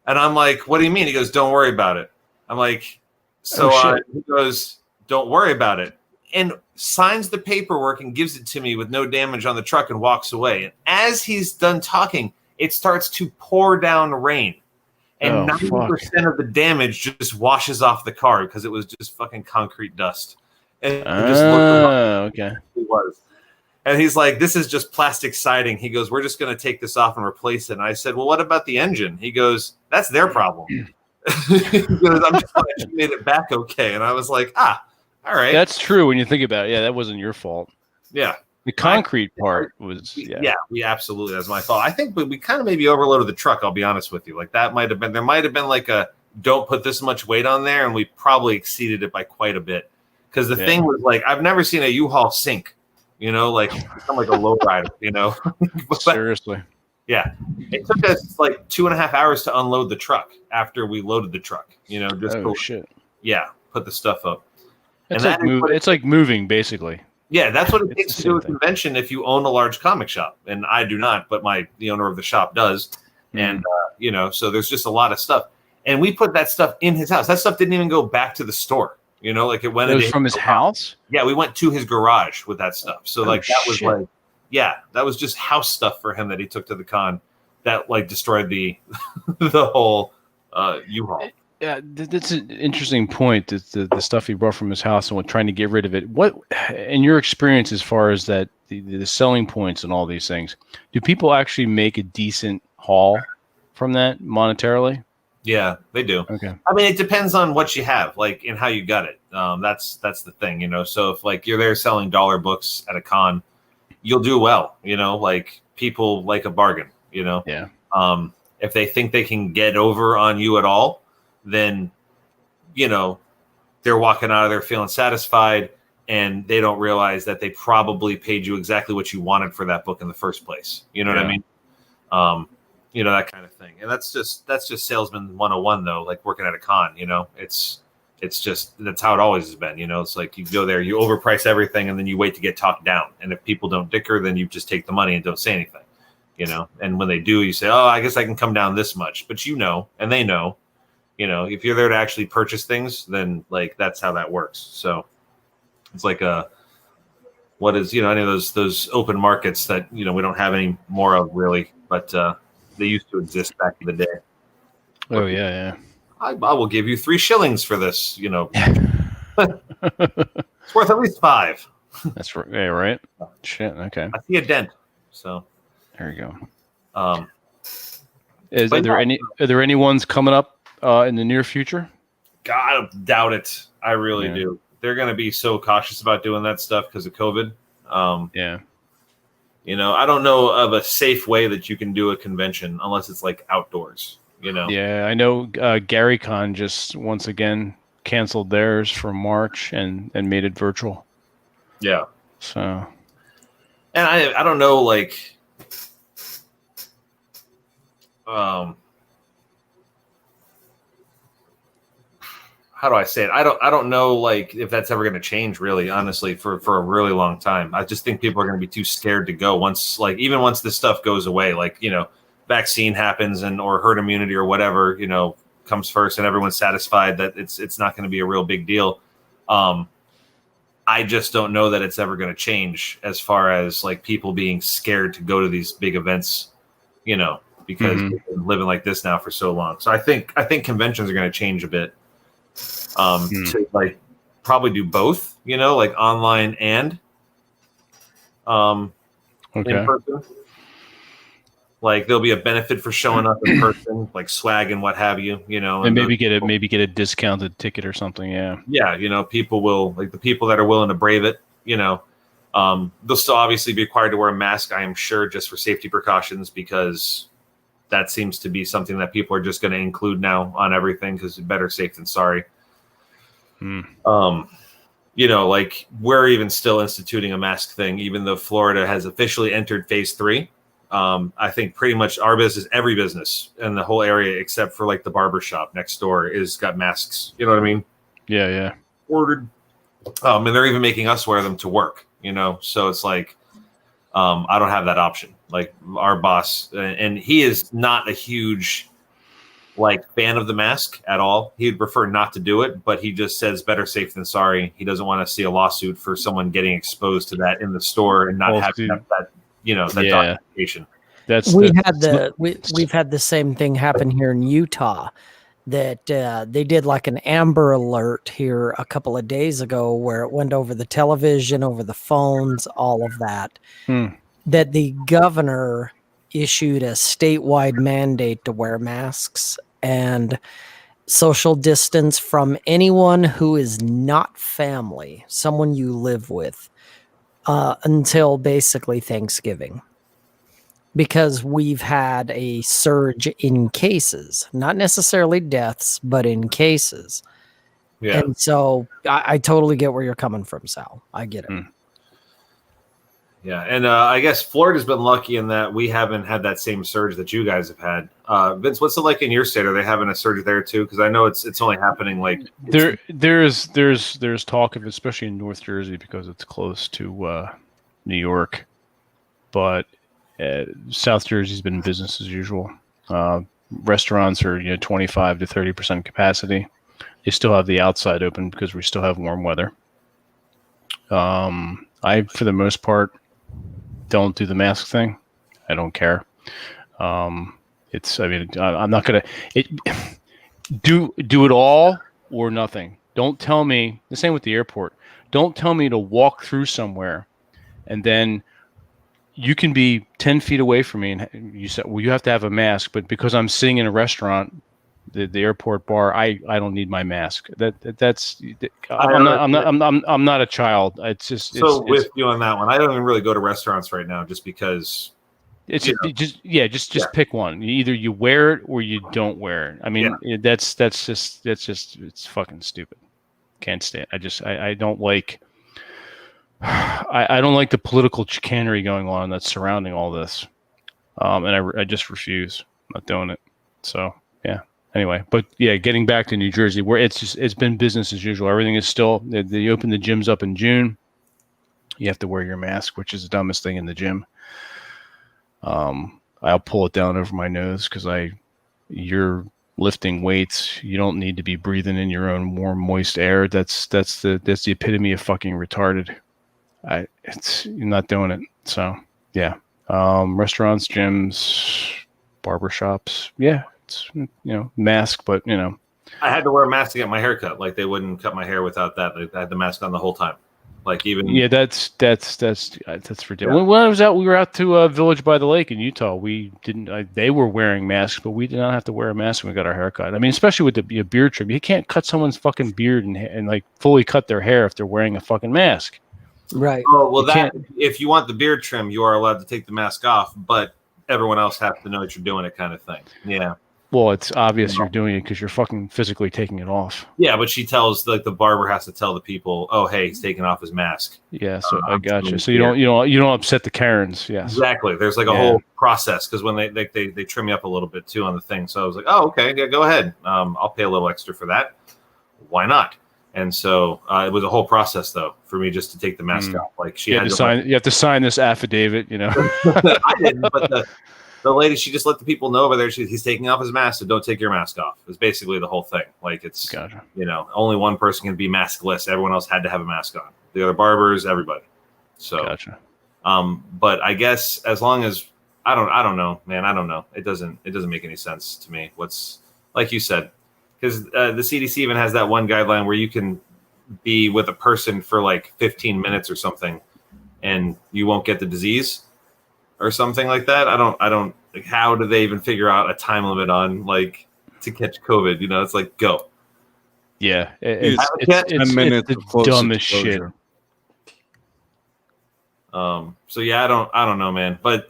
And I'm like, "What do you mean?" He goes, "Don't worry about it." I'm like, "So?" He goes, "Don't worry about it." And signs the paperwork and gives it to me with no damage on the truck and walks away. And as he's done talking, it starts to pour down rain. And 90% of the damage just washes off the car because it was just fucking concrete dust. And it just looked like it was. And he's like, "This is just plastic siding." He goes, "We're just going to take this off and replace it." And I said, "Well, what about the engine?" He goes, "That's their problem." He goes, "I'm just glad you made it back okay." And I was like, all right. That's true when you think about it. Yeah, that wasn't your fault. Yeah. The concrete part was, we absolutely, that's my fault. I think we kind of maybe overloaded the truck, I'll be honest with you. Like there might have been like a, don't put this much weight on there. And we probably exceeded it by quite a bit. Because the thing was like, I've never seen a U-Haul sink, you know, like become like a low rider, you know. Seriously. Yeah. It took us like 2.5 hours to unload the truck after we loaded the truck, you know, just shit. Yeah, put the stuff up. It's like moving, basically. Yeah, that's what it takes to do a convention if you own a large comic shop. And I do not, but the owner of the shop does. And, you know, so there's just a lot of stuff. And we put that stuff in his house. That stuff didn't even go back to the store. You know, like it was from his house? Yeah, we went to his garage with that stuff. So, that was like, that was just house stuff for him that he took to the con that, like, destroyed the the whole U-Haul. Yeah, that's an interesting point. The stuff he brought from his house and trying to get rid of it. What, in your experience, as far as that, the selling points and all these things, do people actually make a decent haul from that monetarily? Yeah, they do. Okay. I mean, it depends on what you have, like, and how you got it. That's the thing, you know. So if like you're there selling dollar books at a con, you'll do well, you know. Like people like a bargain, you know. Yeah. If they think they can get over on you at all, then you know they're walking out of there feeling satisfied, and they don't realize that they probably paid you exactly what you wanted for that book in the first place. You know what I mean? You know, that kind of thing. And that's just salesman 101 though, like working at a con, you know. It's just that's how it always has been, you know. It's like you go there, you overprice everything, and then you wait to get talked down. And if people don't dicker, then you just take the money and don't say anything. You know, and when they do, you say, "Oh, I guess I can come down this much." But you know, and they know, you know, if you're there to actually purchase things, then like that's how that works. So it's like what is, you know, any of those open markets that, you know, we don't have any more of really, but they used to exist back in the day. Oh yeah. I will give you 3 shillings for this. You know, it's worth at least 5. That's right. Yeah, right. Shit. Okay. I see a dent. So There you go. um, Are there any ones coming up in the near future? God, I doubt it. I really Yeah. do. They're going to be so cautious about doing that stuff because of COVID. Yeah. You know, I don't know of a safe way that you can do a convention unless it's like outdoors. You know. Yeah, I know GaryCon just once again canceled theirs for March and made it virtual. Yeah. So, And I don't know, like, how do I say it? I don't know, like, if that's ever going to change, really, honestly, for a really long time. I just think people are going to be too scared to go once, like, even once this stuff goes away, like, you know, vaccine happens or herd immunity or whatever, you know, comes first, and everyone's satisfied that it's not going to be a real big deal. I just don't know that it's ever going to change as far as like people being scared to go to these big events, you know, because we've been living like this now for so long. So I think conventions are going to change a bit. To like probably do both, you know, like online and in person. Like there'll be a benefit for showing up in person, like swag and what have you, you know, and maybe get a discounted ticket or something. Yeah. Yeah, you know, people will, like the people that are willing to brave it, you know, they'll still obviously be required to wear a mask, I am sure, just for safety precautions, because that seems to be something that people are just going to include now on everything because better safe than sorry. You know, like we're even still instituting a mask thing, even though Florida has officially entered phase 3. I think pretty much our business, every business in the whole area, except for like the barber shop next door, is got masks. You know what I mean? Yeah, yeah. Ordered. And they're even making us wear them to work, you know? So it's like, I don't have that option. Like our boss, and he is not a huge like fan of the mask at all. He'd prefer not to do it, but he just says better safe than sorry. He doesn't want to see a lawsuit for someone getting exposed to that in the store and not having that, you know, that documentation. We've had the same thing happen here in Utah, that they did like an Amber Alert here a couple of days ago where it went over the television, over the phones, all of that, that the governor issued a statewide mandate to wear masks and social distance from anyone who is not family, someone you live with, until basically Thanksgiving. Because we've had a surge in cases, not necessarily deaths, but in cases. Yeah. And so I totally get where you're coming from, Sal. I get it. Yeah. And I guess Florida's been lucky in that we haven't had that same surge that you guys have had. Vince, what's it like in your state? Are they having a surge there too? Because I know it's only happening like there's talk of, especially in North Jersey, because it's close to New York, but South Jersey's been business as usual. Restaurants are 25 to 30% capacity. They still have the outside open because we still have warm weather. I, for the most part, don't do the mask thing. I don't care. I'm not gonna do it all or nothing. Don't tell me the same with the airport. Don't tell me to walk through somewhere and then you can be 10 feet away from me, and you said, well, you have to have a mask, but because I'm sitting in a restaurant, the airport bar, I don't need my mask. I'm not a child. It's just with you on that one. I don't even really go to restaurants right now just because just pick one. Either you wear it or you don't wear it. I mean, that's just it's fucking stupid. Can't stand it. I don't like I don't like the political chicanery going on that's surrounding all this. And I just refuse. I'm not doing it. So yeah. Anyway, but yeah, getting back to New Jersey, where it's been business as usual. Everything is still. They opened the gyms up in June. You have to wear your mask, which is the dumbest thing in the gym. I'll pull it down over my nose because you're lifting weights. You don't need to be breathing in your own warm, moist air. That's the epitome of fucking retarded. You're not doing it. So yeah, restaurants, gyms, barbershops. Yeah. It's, mask, but I had to wear a mask to get my hair cut. Like they wouldn't cut my hair without that. I had the mask on the whole time. Like even that's ridiculous. Yeah. When I was out, we were out to Village by the Lake in Utah. We didn't. They were wearing masks, but we did not have to wear a mask when we got our hair cut. I mean, especially with the beard trim, you can't cut someone's fucking beard and like fully cut their hair if they're wearing a fucking mask. Right. Oh well, if you want the beard trim, you are allowed to take the mask off, but everyone else has to know that you're doing it, kind of thing. Yeah. Well, it's obvious you're doing it because you're fucking physically taking it off. Yeah, but she tells the barber has to tell the people, oh, hey, he's taking off his mask. Yeah, so I got you. So you don't upset the Karens. Yes, exactly. There's like a whole process because when they trim you up a little bit too on the thing. So I was like, oh, okay, yeah, go ahead. I'll pay a little extra for that. Why not? And so it was a whole process though for me just to take the mask off. Like she had to sign. You have to sign this affidavit. I didn't, but the lady, she just let the people know over there. He's taking off his mask, so don't take your mask off. It's basically the whole thing. Like it's, gotcha. Only one person can be maskless. Everyone else had to have a mask on. The other barbers, everybody. So, gotcha. But I guess as long as I don't know, man. I don't know. It doesn't make any sense to me. What's like you said, because the CDC even has that one guideline where you can be with a person for like 15 minutes or something, and you won't get the disease. Or something like that. I don't like how do they even figure out a time limit on like to catch COVID? It's like go. Yeah, it's the dumbest shit. So yeah, I don't know, man. But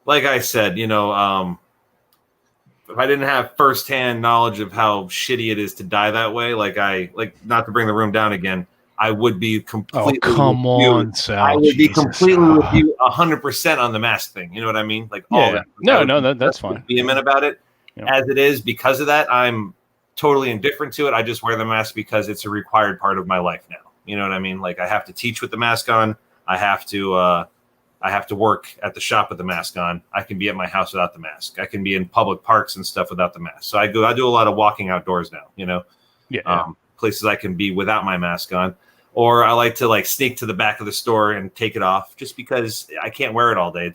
like I said, if I didn't have firsthand knowledge of how shitty it is to die that way, like not to bring the room down again. I would be completely. Oh, come on, Sal. I would be completely with you 100% on the mask thing. You know what I mean? Like all that. No, that's fine. Vehement about it. Yeah. As it is, because of that, I'm totally indifferent to it. I just wear the mask because it's a required part of my life now. You know what I mean? Like I have to teach with the mask on. I have to work at the shop with the mask on. I can be at my house without the mask. I can be in public parks and stuff without the mask. So I do a lot of walking outdoors now. Yeah. Places I can be without my mask on. Or I like to sneak to the back of the store and take it off just because I can't wear it all day.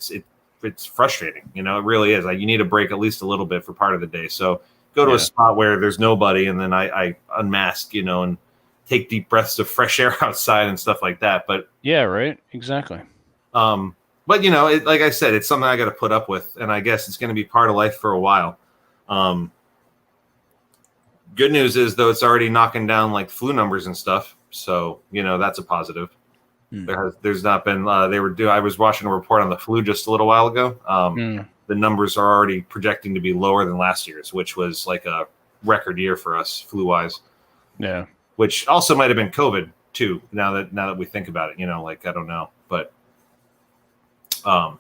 It's frustrating. It really is. You need a break at least a little bit for part of the day. So go to a spot where there's nobody and then I unmask, and take deep breaths of fresh air outside and stuff like that. But yeah, right. Exactly. But like I said, it's something I got to put up with. And I guess it's going to be part of life for a while. Good news is though, it's already knocking down like flu numbers and stuff. So, that's a positive. There's not been, I was watching a report on the flu just a little while ago. The numbers are already projecting to be lower than last year's, which was like a record year for us flu wise. Yeah. Which also might've been COVID too. Now that we think about it, I don't know, but, cause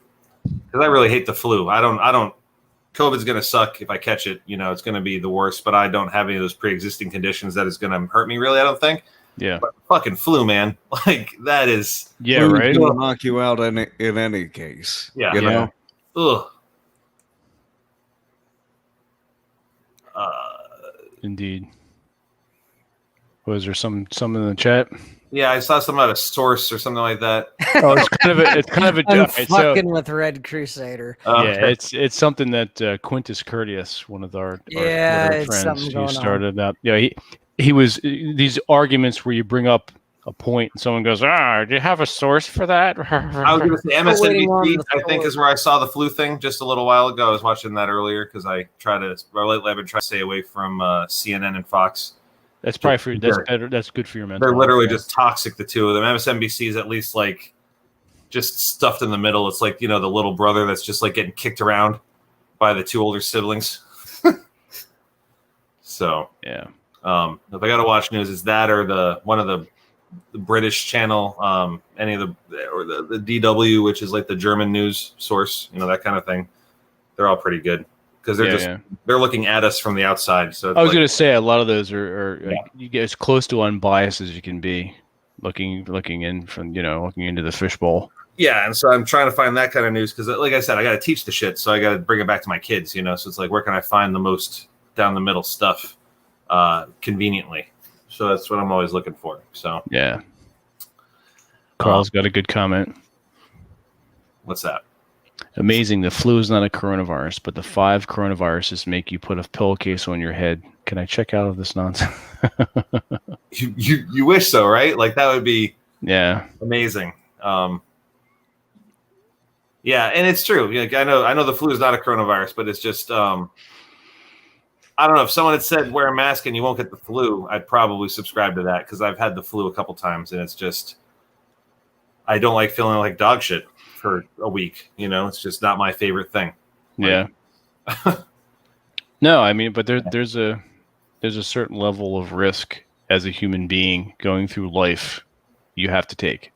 I really hate the flu. COVID's going to suck if I catch it, it's going to be the worst, but I don't have any of those pre-existing conditions that is going to hurt me really. I don't think. Yeah, but fucking flu, man. Like that is. Yeah, right. It'll knock you out in any case. Yeah. You know? Ugh. Indeed. Was there some in the chat? Yeah, I saw something about a source or something like that. Oh, it's kind of a. I'm fucking with Red Crusader. Yeah, it's something that Quintus Curtius, one of our friends who started up. Yeah, he was these arguments where you bring up a point, and someone goes, do you have a source for that? I was going to say waiting on MSNBC, the I think, is where I saw the flu thing just a little while ago. I was watching that earlier because lately I've been trying to stay away from CNN and Fox. That's probably for that's better. That's good for your mental. They're literally just toxic, the two of them. MSNBC is at least like just stuffed in the middle. It's like, the little brother that's just like getting kicked around by the two older siblings. So yeah. If I got to watch news, it's that or one of the British channel, any of the DW, which is like the German news source, that kind of thing. They're all pretty good because they're looking at us from the outside. So I was going to say a lot of those are you get as close to unbiased as you can be, looking in from looking into the fishbowl. Yeah, and so I'm trying to find that kind of news because, like I said, I got to teach the shit, so I got to bring it back to my kids. So it's like, where can I find the most down the middle stuff conveniently? So that's what I'm always looking for. So yeah. Carl's got a good comment. What's that? Amazing. The flu is not a coronavirus, but the 5 coronaviruses make you put a pillowcase on your head. Can I check out of this nonsense? you wish so, right? Like that would be amazing. Yeah, and it's true. Like I know the flu is not a coronavirus, but it's just I don't know. If someone had said wear a mask and you won't get the flu, I'd probably subscribe to that because I've had the flu a couple times and it's just I don't like feeling like dog shit for a week. It's just not my favorite thing. Yeah. No, I mean, but there's a certain level of risk as a human being going through life you have to take.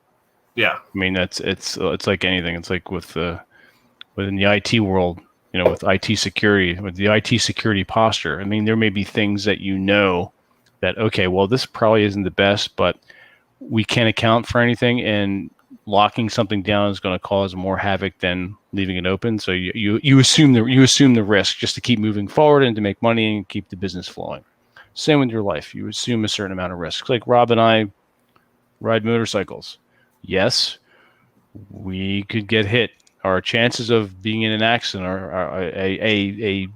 Yeah. I mean, it's like anything. It's like within the IT world, with IT security, with the IT security posture. I mean, there may be things that that, okay, well, this probably isn't the best, but we can't account for anything, and locking something down is going to cause more havoc than leaving it open. So you assume the risk just to keep moving forward and to make money and keep the business flowing. Same with your life. You assume a certain amount of risk. Like Rob and I ride motorcycles. Yes, we could get hit. Our chances of being in an accident are a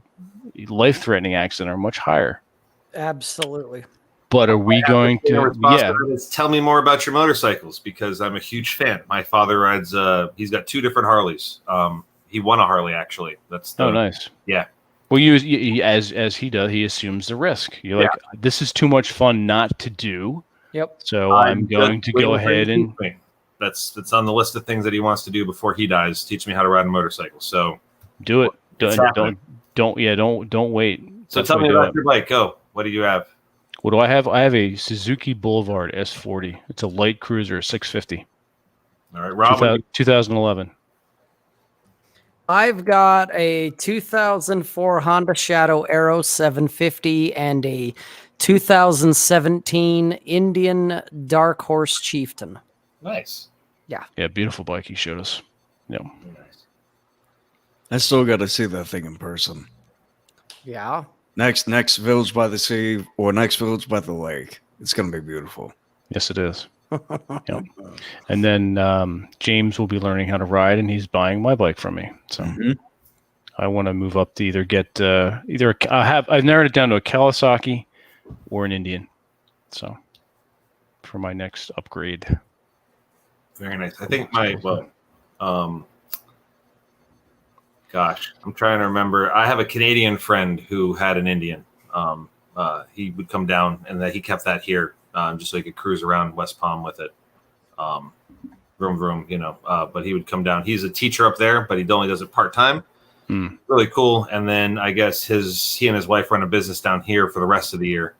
life-threatening accident are much higher. Absolutely. But are we going to? Yeah. Tell me more about your motorcycles because I'm a huge fan. My father rides. He's got 2 different Harleys. He won a Harley actually. Nice. Yeah. Well, as he does, he assumes the risk. You're like, this is too much fun not to do. Yep. So I'm going to go ahead and. That's on the list of things that he wants to do before he dies. Teach me how to ride a motorcycle. So do it. Don't wait. So tell me about your bike. Go. What do you have? What do I have? I have a Suzuki Boulevard S40. It's a light cruiser, 650. All right, Rob. 2011. I've got a 2004 Honda Shadow Aero 750 and a 2017 Indian Dark Horse Chieftain. Nice. Yeah, beautiful bike he showed us. Yeah. Nice. I still got to see that thing in person. Yeah. Next Village by the Sea or next Village by the Lake. It's going to be beautiful. Yes, it is. Yep. And then James will be learning how to ride, and he's buying my bike from me. So I want to move up to either get I've narrowed it down to a Kawasaki or an Indian. So for my next upgrade. Very nice. I think I'm trying to remember. I have a Canadian friend who had an Indian. He would come down and he kept that here just so he could cruise around West Palm with it. Vroom, vroom, but he would come down. He's a teacher up there, but he only does it part-time. Really cool. And then I guess he and his wife run a business down here for the rest of the year.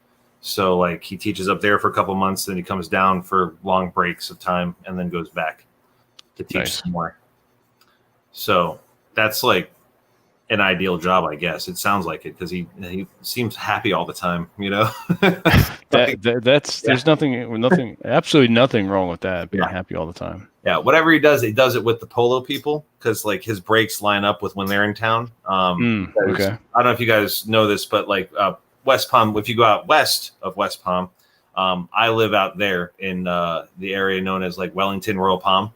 So like he teaches up there for a couple months, then he comes down for long breaks of time and then goes back to teach some more. So that's like an ideal job, I guess. It sounds like it because he seems happy all the time, There's absolutely nothing wrong with that. Being happy all the time. Yeah, whatever he does it with the polo people because like his breaks line up with when they're in town. Okay. I don't know if you guys know this, but like West Palm, if you go out west of West Palm, I live out there in the area known as like Wellington, Royal Palm.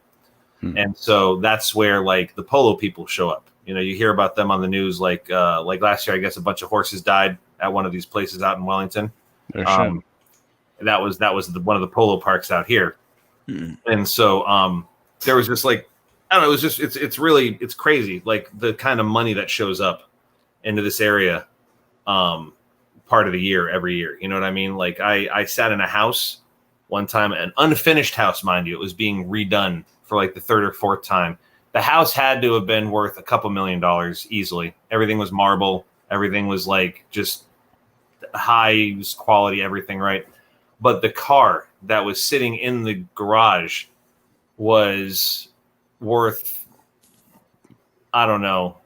And so that's where like the polo people show up. You hear about them on the news. Like last year, I guess a bunch of horses died at one of these places out in Wellington. That was one of the polo parks out here. And so there was just like, I don't know, it was just it's crazy, like the kind of money that shows up into this area part of the year, every year. You know what I mean? Like I sat in a house one time, an unfinished house, mind you. It was being redone for like the third or fourth time. The house had to have been worth a couple $1 million easily. Everything was marble. Everything was like just high quality, everything, right? But the car that was sitting in the garage was worth, I don't know,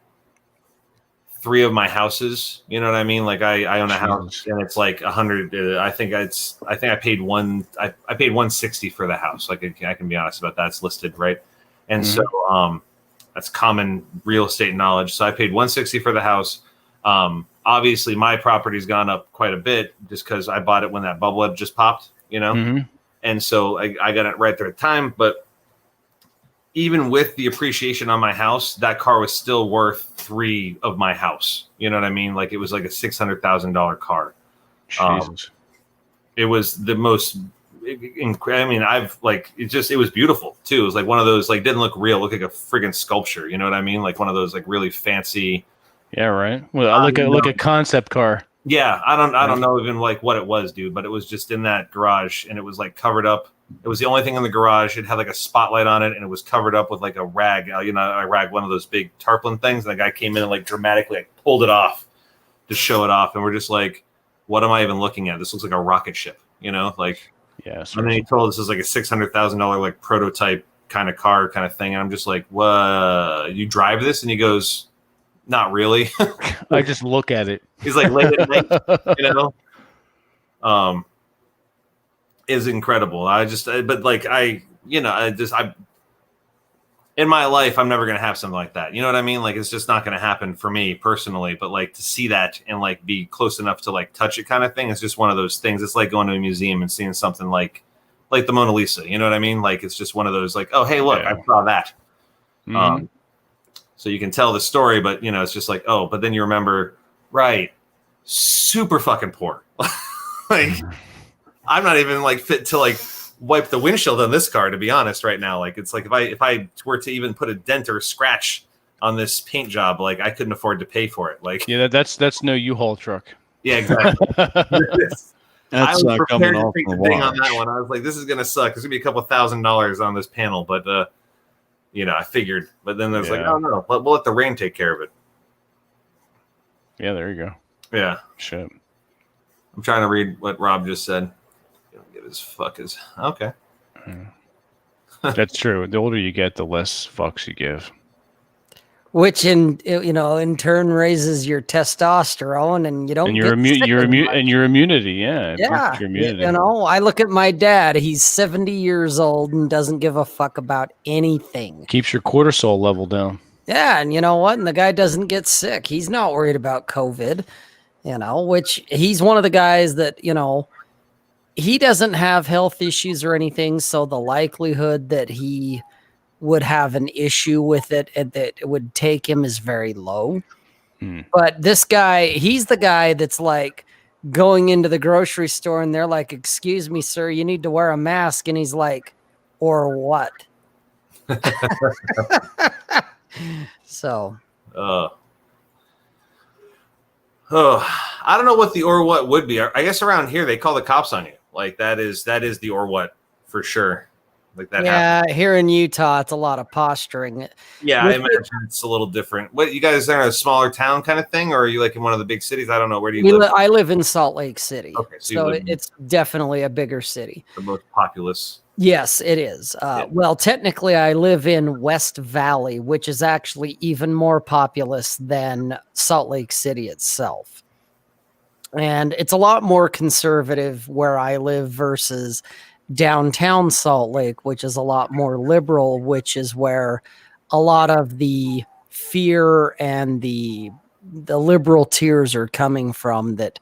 3 of my houses. You know what I mean? Like I own a house and it's like 100. I think I paid I paid 160 for the house. Like I can be honest about that. It's listed, right? And so that's common real estate knowledge. So I paid 160 for the house. Obviously my property's gone up quite a bit just because I bought it when that bubble had just popped, you know? And so I got it right there at the time. But even with the appreciation on my house, that car was still worth 3 of my house. You know what I mean? Like it was like a $600,000 car. Jesus. It was the most, I mean, it was beautiful too. It was like one of those, like, didn't look real, looked like a friggin' sculpture. You know what I mean? Like one of those like really fancy. Yeah, right. Well, like a concept car. Yeah, I don't know even like what it was, dude, but it was just in that garage and it was like covered up. It was the only thing in the garage. It had like a spotlight on it and it was covered up with like a rag, one of those big tarpaulin things. And the guy came in and like dramatically like pulled it off to show it off. And we're just like, what am I even looking at? This looks like a rocket ship, you know? Like, yeah. And then he told us this is like a $600,000 like prototype kind of car kind of thing. And I'm just like, what? You drive this? And he goes, not really. I just look at it. He's like late at night, you know? Is incredible. In my life, I'm never going to have something like that. You know what I mean? Like, it's just not going to happen for me personally, but like to see that and like be close enough to like touch it kind of thing. It's just one of those things. It's like going to a museum and seeing something like the Mona Lisa, you know what I mean? Like, it's just one of those like, oh, hey, look, I saw that. So you can tell the story, but it's just like, oh, but then you remember, right. Super fucking poor. Like, I'm not even like fit to like wipe the windshield on this car, to be honest, right now. Like, it's like if I were to even put a dent or a scratch on this paint job, like I couldn't afford to pay for it. Like, yeah, that's no U-Haul truck. Yeah, exactly. I was prepared to take the thing on that one. I was like, this is gonna suck. There's gonna be a couple $1,000s on this panel, but I figured. But then there's like, oh no, we'll let the rain take care of it. Yeah, there you go. Yeah. Shit. I'm trying to read what Rob just said. Give his fuckers. Okay. That's true. The older you get, the less fucks you give. Which in turn raises your testosterone, and you don't. And your immunity, yeah. Yeah. Your immunity. I look at my dad. He's 70 years old and doesn't give a fuck about anything. Keeps your cortisol level down. Yeah, and you know what? And the guy doesn't get sick. He's not worried about COVID. Which he's one of the guys that he doesn't have health issues or anything, so the likelihood that he would have an issue with it and that it would take him is very low. But this guy, he's the guy that's like going into the grocery store and they're like, "Excuse me, sir, you need to wear a mask." And he's like, "Or what?" So. I don't know what the or what would be. I guess around here they call the cops on you. Like that is the or what for sure. Like that. Yeah, happens. Here in Utah, it's a lot of posturing. Yeah, I imagine it's a little different. What, you guys are in a smaller town kind of thing, or are you like in one of the big cities? I don't know. Where do you live? I live in Salt Lake City. Okay, so it's definitely a bigger city. The most populous. Yes, it is. Well, technically, I live in West Valley, which is actually even more populous than Salt Lake City itself. And it's a lot more conservative where I live versus downtown Salt Lake, which is a lot more liberal, which is where a lot of the fear and the liberal tears are coming from that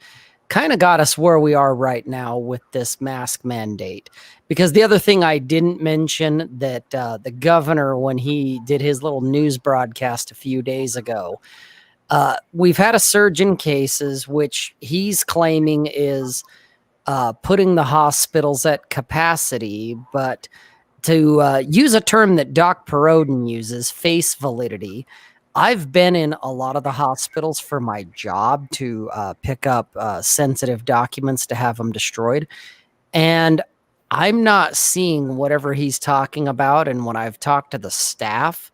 kind of got us where we are right now with this mask mandate. Because the other thing I didn't mention that the governor, when he did his little news broadcast a few days ago, we've had a surge in cases, which he's claiming is putting the hospitals at capacity, but to use a term that Doc Perodin uses, face validity. I've been in a lot of the hospitals for my job to pick up sensitive documents to have them destroyed. And I'm not seeing whatever he's talking about. And when I've talked to the staff,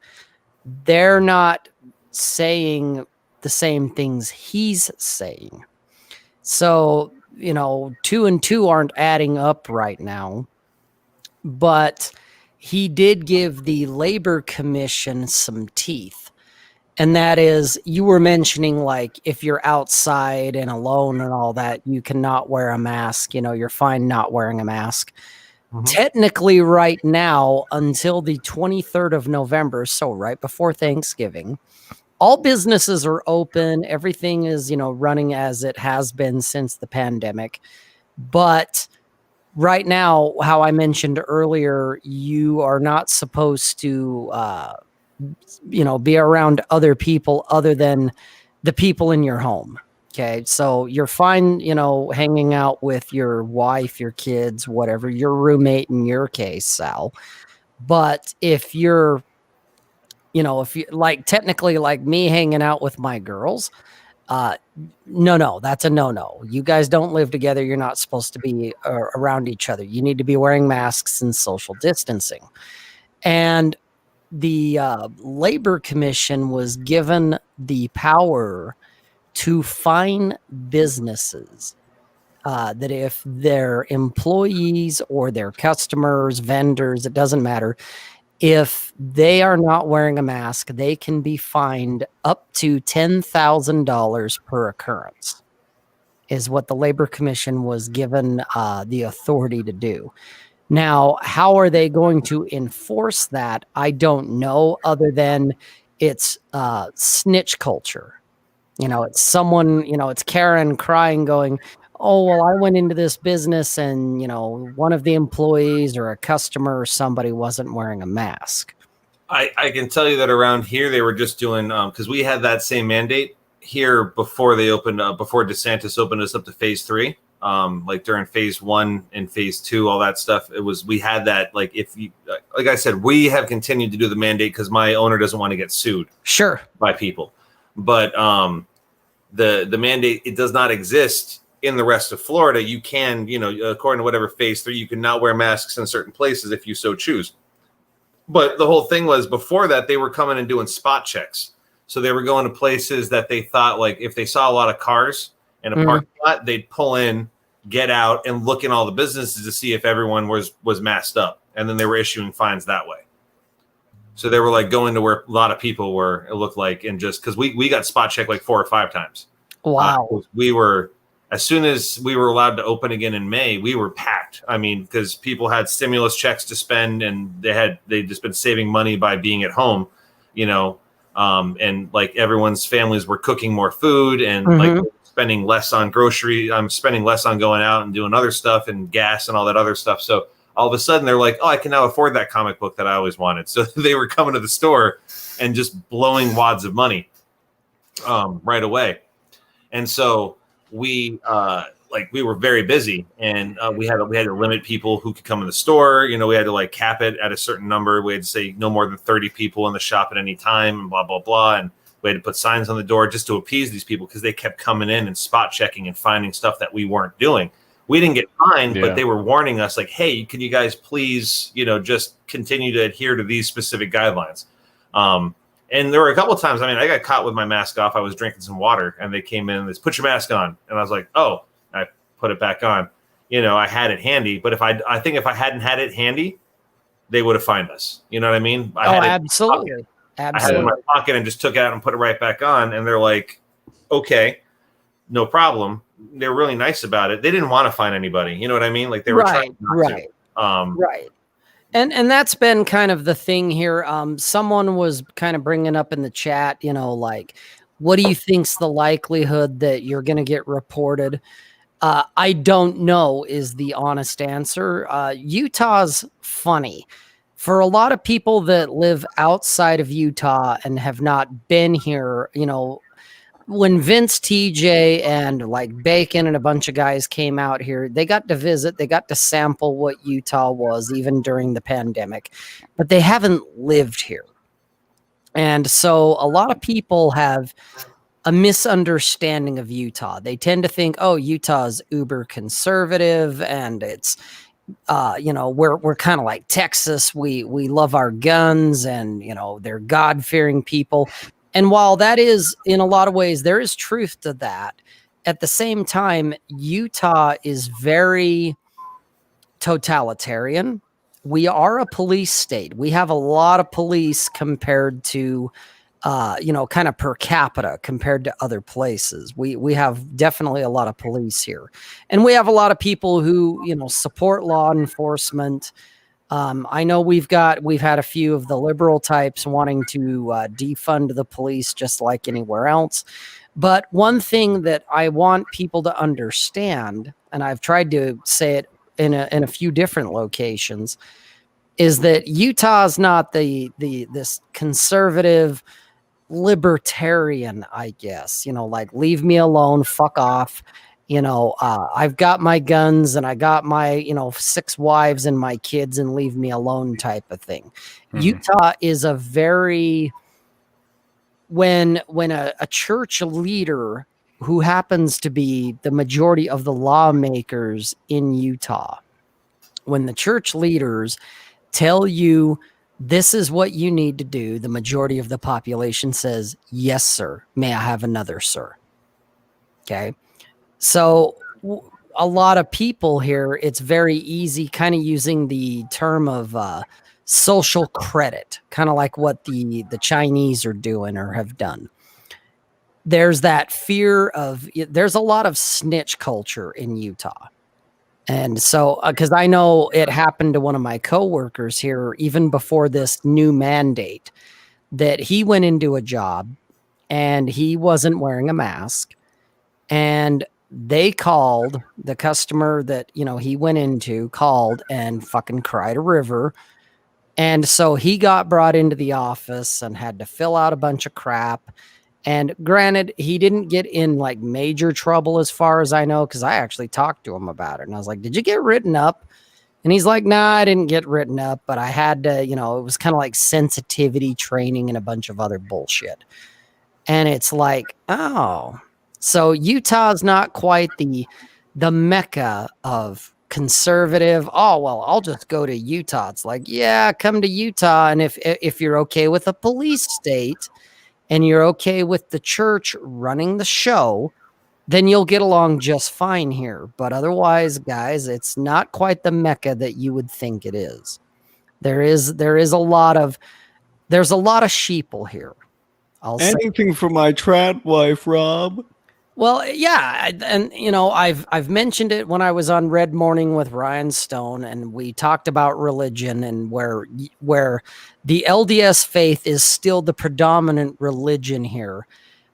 they're not saying the same things he's saying. So, 2 and 2 aren't adding up right now. But he did give the Labor Commission some teeth. And that is, you were mentioning, like, if you're outside and alone and all that, you cannot wear a mask. You're fine not wearing a mask. Mm-hmm. Technically, right now, until the 23rd of November, so right before Thanksgiving, all businesses are open. Everything is, running as it has been since the pandemic. But right now, how I mentioned earlier, you are not supposed to, be around other people other than the people in your home. Okay. So you're fine, hanging out with your wife, your kids, whatever, your roommate in your case, Sal. But if you're, if you like technically like me hanging out with my girls, no, that's a no. You guys don't live together. You're not supposed to be around each other. You need to be wearing masks and social distancing. And the Labor Commission was given the power to fine businesses that if their employees or their customers, vendors, it doesn't matter, if they are not wearing a mask, they can be fined up to $10,000 per occurrence, is what the Labor Commission was given the authority to do. Now, how are they going to enforce that? I don't know, other than it's snitch culture. It's someone, it's Karen crying, going, oh, well, I went into this business and, one of the employees or a customer or somebody wasn't wearing a mask. I can tell you that around here, they were just doing, because we had that same mandate here before they opened up, before DeSantis opened us up to phase 3. Like during phase 1 and phase 2, all that stuff, we had that, like, if you, like I said, we have continued to do the mandate because my owner doesn't want to get sued by people. But the mandate, it does not exist in the rest of Florida. You can, according to whatever phase 3, you can not wear masks in certain places if you so choose. But the whole thing was, before that, they were coming and doing spot checks. So they were going to places that they thought, like, if they saw a lot of cars in a parking lot, they'd pull in, get out, and look in all the businesses to see if everyone was masked up. And then they were issuing fines that way. So they were like going to where a lot of people were, it looked like, and just because we got spot checked like 4 or 5 times. Wow. We were, as soon as we were allowed to open again in May, we were packed. I mean, because people had stimulus checks to spend, and they'd just been saving money by being at home, and like everyone's families were cooking more food and like spending less on grocery. I'm spending less on going out and doing other stuff and gas and all that other stuff. So all of a sudden they're like, oh, I can now afford that comic book that I always wanted. So they were coming to the store and just blowing wads of money right away. And so we were very busy, and we had to limit people who could come in the store. We had to like cap it at a certain number. We had to say no more than 30 people in the shop at any time, and blah, blah, blah. And we had to put signs on the door just to appease these people, because they kept coming in and spot checking and finding stuff that we weren't doing. We didn't get fined, but they were warning us like, hey, can you guys please, just continue to adhere to these specific guidelines? And there were a couple of times, I got caught with my mask off. I was drinking some water, and they came in and they said, put your mask on. And I was like, oh, I put it back on. I had it handy, but I think if I hadn't had it handy, they would have fined us. You know what I mean? Absolutely. I had it in my pocket and just took it out and put it right back on. And they're like, okay, no problem. They're really nice about it. They didn't want to fine anybody. You know what I mean? Like they were trying not to. Right. And that's been kind of the thing here. Someone was kind of bringing up in the chat, like, what do you think's the likelihood that you're going to get reported? I don't know is the honest answer. Utah's funny. For a lot of people that live outside of Utah and have not been here, when Vince, TJ, and like Bacon and a bunch of guys came out here, they got to visit, they got to sample what Utah was even during the pandemic, but they haven't lived here. And so a lot of people have a misunderstanding of Utah. They tend to think, oh, Utah is uber conservative and it's we're kind of like Texas. We love our guns and they're God-fearing people. And while that is in a lot of ways there is truth to that, at the same time Utah is very totalitarian. We are a police state. We have a lot of police compared to kind of per capita compared to other places. We have definitely a lot of police here, and we have a lot of people who support law enforcement. I know we've had a few of the liberal types wanting to defund the police just like anywhere else. But one thing that I want people to understand, and I've tried to say it in a few different locations, is that Utah is not this conservative libertarian, I guess, like leave me alone, fuck off. I've got my guns and I got my, 6 wives and my kids and leave me alone type of thing. Mm-hmm. Utah is a very, when a church leader who happens to be the majority of the lawmakers in Utah, when the church leaders tell you this is what you need to do, the majority of the population says, yes, sir. May I have another, sir? Okay. So a lot of people here, it's very easy kind of using the term of social credit, kind of like what the Chinese are doing or have done. There's that fear of, there's a lot of snitch culture in Utah. And so, because I know it happened to one of my coworkers here, even before this new mandate, that he went into a job and he wasn't wearing a mask. And they called, the customer that, he went into called and fucking cried a river. And so he got brought into the office and had to fill out a bunch of crap. And granted, he didn't get in like major trouble as far as I know, because I actually talked to him about it. And I was like, did you get written up? And he's like, nah, I didn't get written up, but I had to, it was kind of like sensitivity training and a bunch of other bullshit. And it's like, oh, so Utah's not quite the mecca of conservative. Oh, well, I'll just go to Utah. It's like, yeah, come to Utah. And if you're okay with a police state, and you're okay with the church running the show, then you'll get along just fine here. But otherwise, guys, it's not quite the mecca that you would think it is. There's a lot of sheeple here. Anything for my trad wife, Rob? Well, yeah, and I've mentioned it when I was on Red Morning with Ryan Stone, and we talked about religion and where the LDS faith is still the predominant religion here.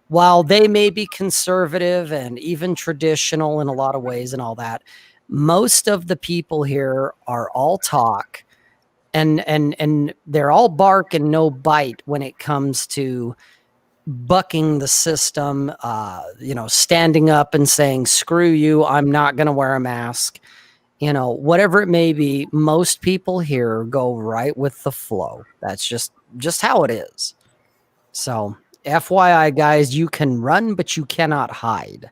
While they may be conservative and even traditional in a lot of ways and all that, most of the people here are all talk, and they're all bark and no bite when it comes to bucking the system, standing up and saying, screw you, I'm not going to wear a mask, whatever it may be. Most people here go right with the flow. That's just how it is. So FYI, guys, you can run, but you cannot hide.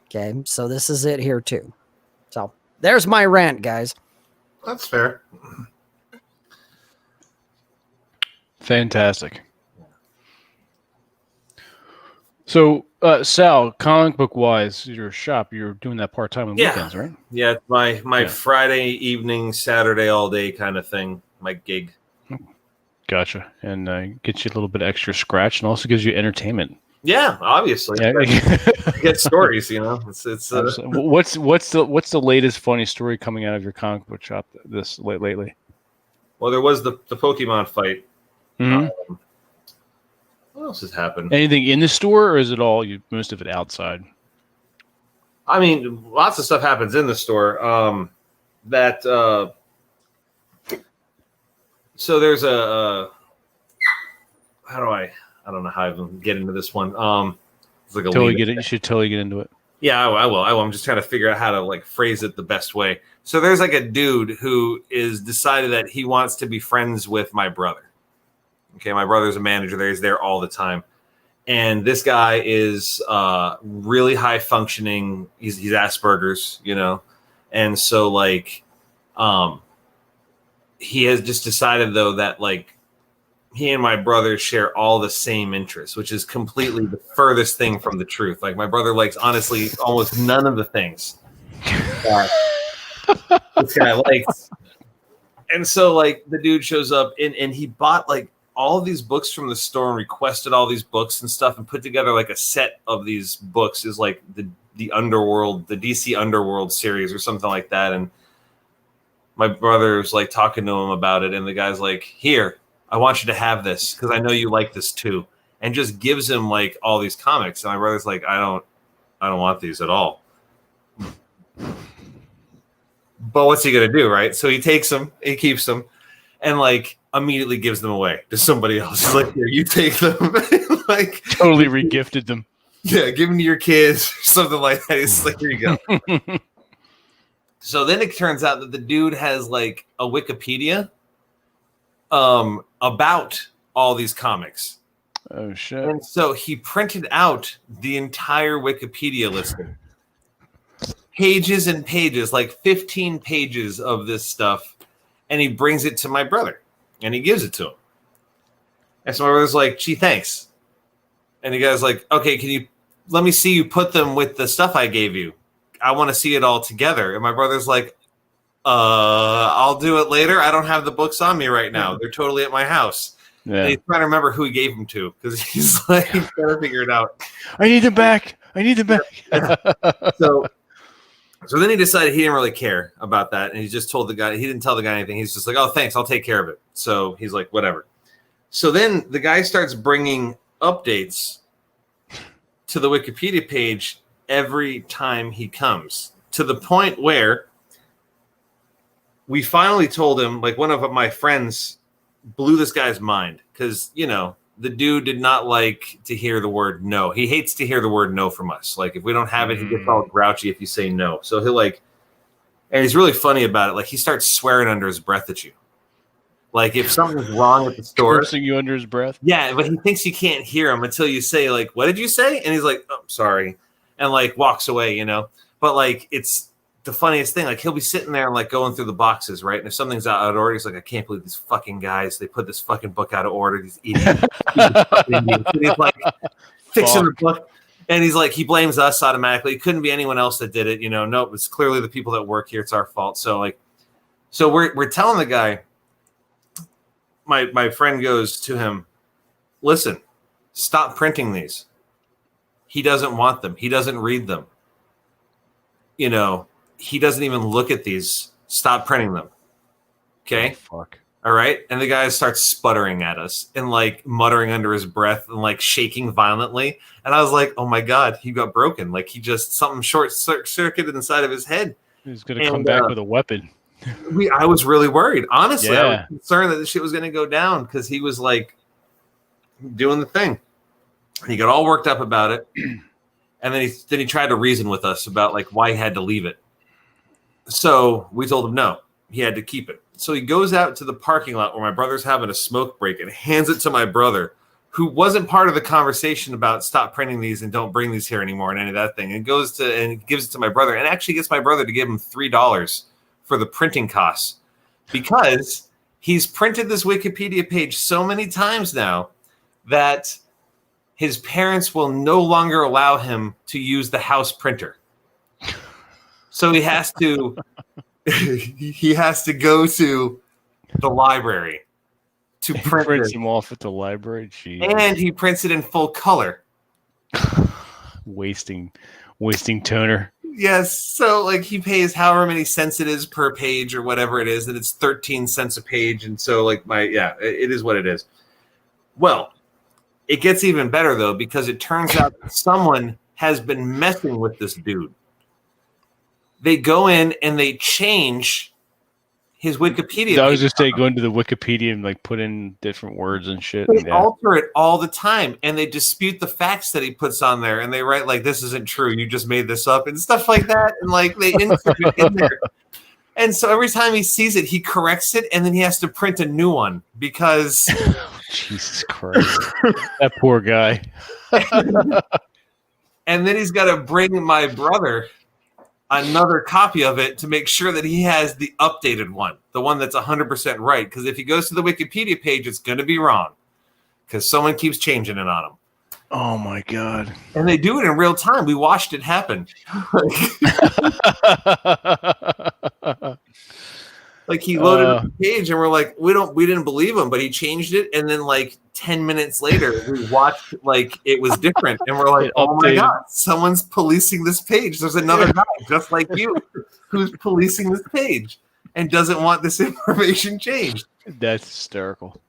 Okay. So this is it here too. So there's my rant, guys. That's fair. Fantastic. So, Sal, comic book wise, your shop, you're doing that part time on weekends, right? Yeah, my Friday evening, Saturday all day kind of thing, my gig. Gotcha. And gets you a little bit extra scratch and also gives you entertainment. Yeah, obviously. Yeah. Get stories, It's what's the latest funny story coming out of your comic book shop lately? Well, there was the Pokemon fight. Mm-hmm. What else has happened? Anything in the store, or is it all most of it outside? I mean, lots of stuff happens in the store. So there's I don't know how I even get into this one. It's like a Totally lean-in get it. thing. You should totally get into it. Yeah, I will. I'm just trying to figure out how to like phrase it the best way. So there's like a dude who is decided that he wants to be friends with my brother. Okay, my brother's a manager there. He's there all the time. And this guy is really high functioning. He's Asperger's, you know. And so like he has just decided though that like he and my brother share all the same interests, which is completely the furthest thing from the truth. Like my brother likes honestly almost none of the things that this guy likes. And so like the dude shows up and he bought like all of these books from the store and requested all these books and stuff and put together like a set of these books is like the Underworld, the DC Underworld series or something like that. And my brother's like talking to him about it. And the guy's like, here, I want you to have this because I know you like this too. And just gives him like all these comics. And my brother's like, I don't want these at all. But what's he going to do, right? So he takes them, he keeps them, and like immediately gives them away to somebody else. He's like, here, you take them. Like Totally regifted them. yeah, give them to your kids or something like that. He's like, here you go. So then it turns out that the dude has like a Wikipedia about all these comics. Oh shit! And so he printed out the entire Wikipedia listing. Pages and pages, like 15 pages of this stuff, and he brings it to my brother, and he gives it to him. And so my brother's like, gee, thanks. And the guy's like, okay, can you let me see you put them with the stuff I gave you? I want to see it all together. And my brother's like, I'll do it later. I don't have the books on me right now. They're totally at my house. Yeah. And he's trying to remember who he gave them to because he's like trying to figure it out. I need them back. I need them back. So then he decided he didn't really care about that. And he just told the guy, he didn't tell the guy anything. He's just like, oh, thanks. I'll take care of it. So he's like, whatever. So then the guy starts bringing updates to the Wikipedia page every time he comes, to the point where we finally told him, like one of my friends blew this guy's mind because, you know, the dude did not like to hear the word no. He hates to hear the word no from us. Like if we don't have it, he gets all grouchy if you say no. So he'll like, and he's really funny about it. Like he starts swearing under his breath at you. Like if something's wrong at the store, Cursing you under his breath. yeah, but he thinks you can't hear him until you say like, "What did you say?" And he's like, "Oh, sorry," and like walks away, you know. But like it's the funniest thing. Like he'll be sitting there and like going through the boxes, right? And if something's out of order, he's like, "I can't believe these fucking guys. They put this fucking book out of order. These idiots." And he's like fixing the book, and he's like, he blames us automatically. It couldn't be anyone else that did it, you know. Nope, it's clearly the people that work here. It's our fault. So like, so we're telling the guy. My friend goes to him, listen, stop printing these. He doesn't want them. He doesn't read them. You know, he doesn't even look at these. Stop printing them. Okay? Oh, fuck. All right? And the guy starts sputtering at us and like muttering under his breath and like shaking violently. And I was like, oh my God, he got broken. Like he just, something short circuited inside of his head. He's going to come back with a weapon. I was really worried. Honestly, Yeah. I was concerned that this shit was going to go down because he was like doing the thing. He got all worked up about it, and then he tried to reason with us about like why he had to leave it. So we told him no, he had to keep it. So he goes out to the parking lot where my brother's having a smoke break and hands it to my brother, who wasn't part of the conversation about stop printing these and don't bring these here anymore and any of that thing. And goes to and gives it to my brother and actually gets my brother to give him $3 for the printing costs because he's printed this Wikipedia page so many times now that his parents will no longer allow him to use the house printer. So he has to go to the library to print Prints it. him off at the library. Jeez. And he prints it in full color. wasting toner. Yes, so like he pays however many cents it is per page or whatever it is, and it's 13 cents a page, and so like it is what it is. Well, it gets even better though because it turns out that someone has been messing with this dude. They go in and they change his Wikipedia. I was just saying, go into the Wikipedia and like put in different words and shit. They alter it all the time, and they dispute the facts that he puts on there, and they write like, "This isn't true. You just made this up," and stuff like that, and like they insert it in there. And so every time he sees it, he corrects it, and then he has to print a new one because Jesus Christ, that poor guy. And then he's got to bring my brother another copy of it to make sure that he has the updated one, the one that's 100% right. Because if he goes to the Wikipedia page, it's going to be wrong because someone keeps changing it on him. Oh my God. And they do it in real time. We watched it happen. Like he loaded up the page and we're like, we didn't believe him, but he changed it. And then like 10 minutes later, we watched like it was different. And we're like, oh my God, someone's policing this page. There's another guy just like you who's policing this page and doesn't want this information changed. That's hysterical.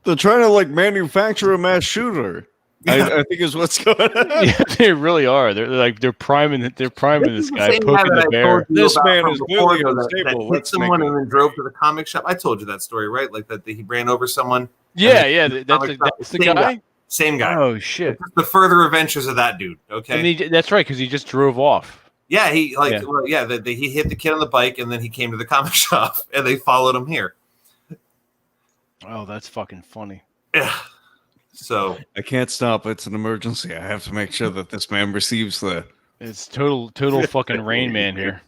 They're trying to like manufacture a mass shooter. Yeah. I think is what's going on. Yeah, they really are. They're priming this guy, poking the bear. This man is really unstable. That hit someone and then drove to the comic shop. I told you that story, right? Like that he ran over someone. Yeah. That's the guy. Same guy. Oh shit! It's the further adventures of that dude. Okay, that's right because he just drove off. Yeah, he hit the kid on the bike and then he came to the comic shop and they followed him here. Oh, that's fucking funny. Yeah. So I can't stop. It's an emergency. I have to make sure that this man receives the. It's total fucking Rain Man here.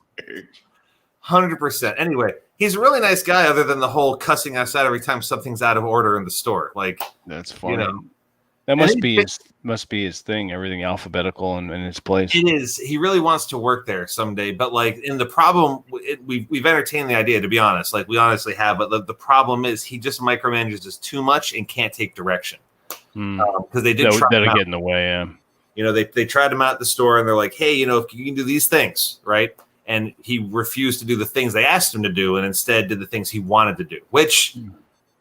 100%. Anyway, he's a really nice guy, other than the whole cussing us out every time something's out of order in the store. Like that's funny. That must be his thing. Everything alphabetical and in its place. It is. He really wants to work there someday, but like in the problem, we've entertained the idea. To be honest, like we honestly have. But the problem is he just micromanages us too much and can't take direction. Because they did that'll get in the way. Yeah. You know, they tried him out at the store and they're like, hey, you know, if you can do these things, right? And he refused to do the things they asked him to do and instead did the things he wanted to do, which,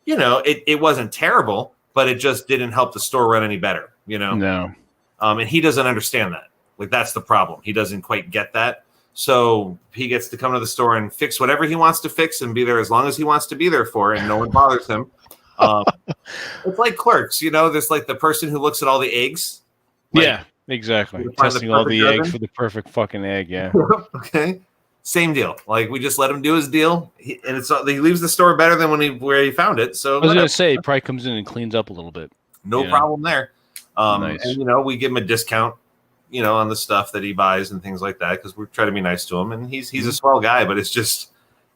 you know, it wasn't terrible, but it just didn't help the store run any better, you know? No. And he doesn't understand that. Like, that's the problem. He doesn't quite get that. So he gets to come to the store and fix whatever he wants to fix and be there as long as he wants to be there for, and no one bothers him. It's like Clerks, you know, there's like the person who looks at all the eggs. Like, yeah, exactly. Testing all the eggs for the perfect fucking egg. Yeah. Okay. Same deal. Like we just let him do his deal, he leaves the store better than where he found it. So I was gonna say, he probably comes in and cleans up a little bit. No problem there. Nice. And you know, we give him a discount, you know, on the stuff that he buys and things like that because we try to be nice to him. And he's a swell guy, but it's just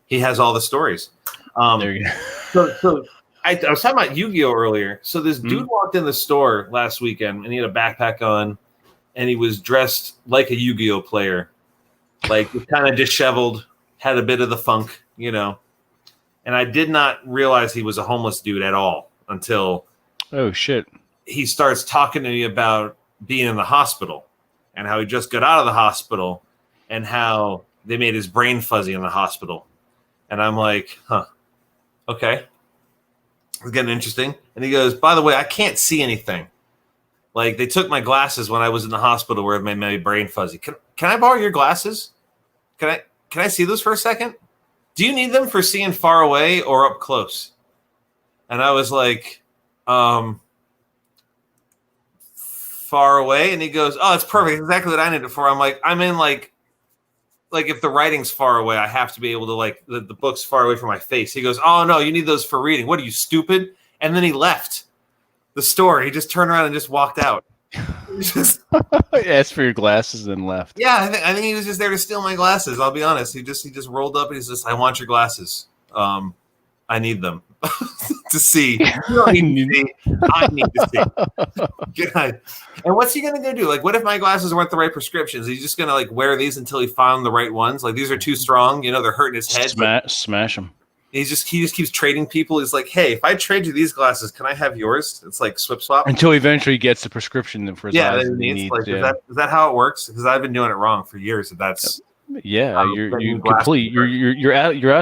he has all the stories. There you go. So I was talking about Yu-Gi-Oh earlier. So this dude walked in the store last weekend and he had a backpack on and he was dressed like a Yu-Gi-Oh player, like kind of disheveled, had a bit of the funk, you know. And I did not realize he was a homeless dude at all until he starts talking to me about being in the hospital and how he just got out of the hospital and how they made his brain fuzzy in the hospital. And I'm like, okay. It's getting interesting. And he goes, by the way, I can't see anything. Like they took my glasses when I was in the hospital where it made my brain fuzzy. Can I borrow your glasses? Can I see those for a second? Do you need them for seeing far away or up close? And I was like, far away. And he goes, oh, it's perfect. Exactly what I need it for. I'm like, I'm in like if the writing's far away, I have to be able to like the book's far away from my face. He goes, oh no, you need those for reading. What are you, stupid? And then he left the store. He just turned around and just walked out. He asked for your glasses and left. Yeah, I think he was just there to steal my glasses. I'll be honest. He just rolled up and he's just, I want your glasses. I need them to see. You don't need to see. I need to see. God. And what's he going to go do? Like, what if my glasses weren't the right prescriptions? He's just going to like wear these until he found the right ones. Like, these are too strong. You know, they're hurting his head. Smash them. He just keeps trading people. He's like, hey, if I trade you these glasses, can I have yours? It's like swap. Until he eventually gets the prescription for his eyes that he needs. Like, is that how it works? Because I've been doing it wrong for years. That's you're out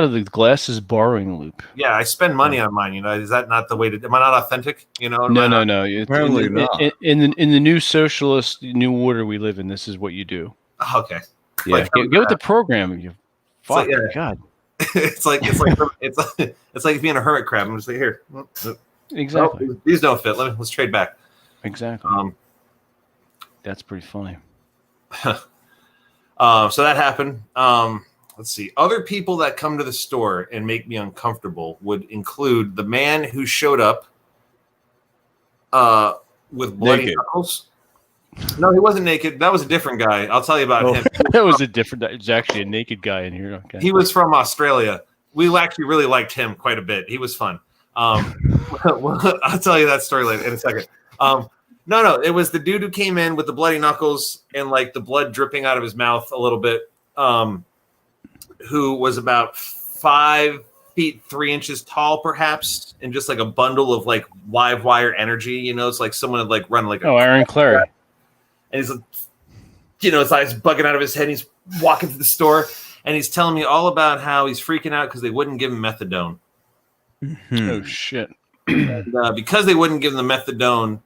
of the glasses borrowing loop. Yeah, I spend money on mine. You know, is that not the way to? Am I not authentic? You know, no. Apparently not. In the new socialist new order we live in, this is what you do. Okay. Yeah, get with the program. You fuck, God. it's like being a hermit crab. I'm just like, here. Exactly. Oh, these don't fit. Let's trade back. Exactly. That's pretty funny. So that happened. Let's see. Other people that come to the store and make me uncomfortable would include the man who showed up with bloody Naked. knuckles. No, he wasn't naked. That was a different guy. I'll tell you about him. That was a different. It's actually a naked guy in here. Okay. He was from Australia. We actually really liked him quite a bit. He was fun. Well, I'll tell you that story later in a second. No, it was the dude who came in with the bloody knuckles and like the blood dripping out of his mouth a little bit. Who was about 5 feet 3 inches tall, perhaps, and just like a bundle of like live wire energy. You know, it's like someone had like run like Aaron Clary. and he's like, you know, his eyes bugging out of his head. He's walking to the store and he's telling me all about how he's freaking out because they wouldn't give him methadone. Oh shit! And, because they wouldn't give him the methadone,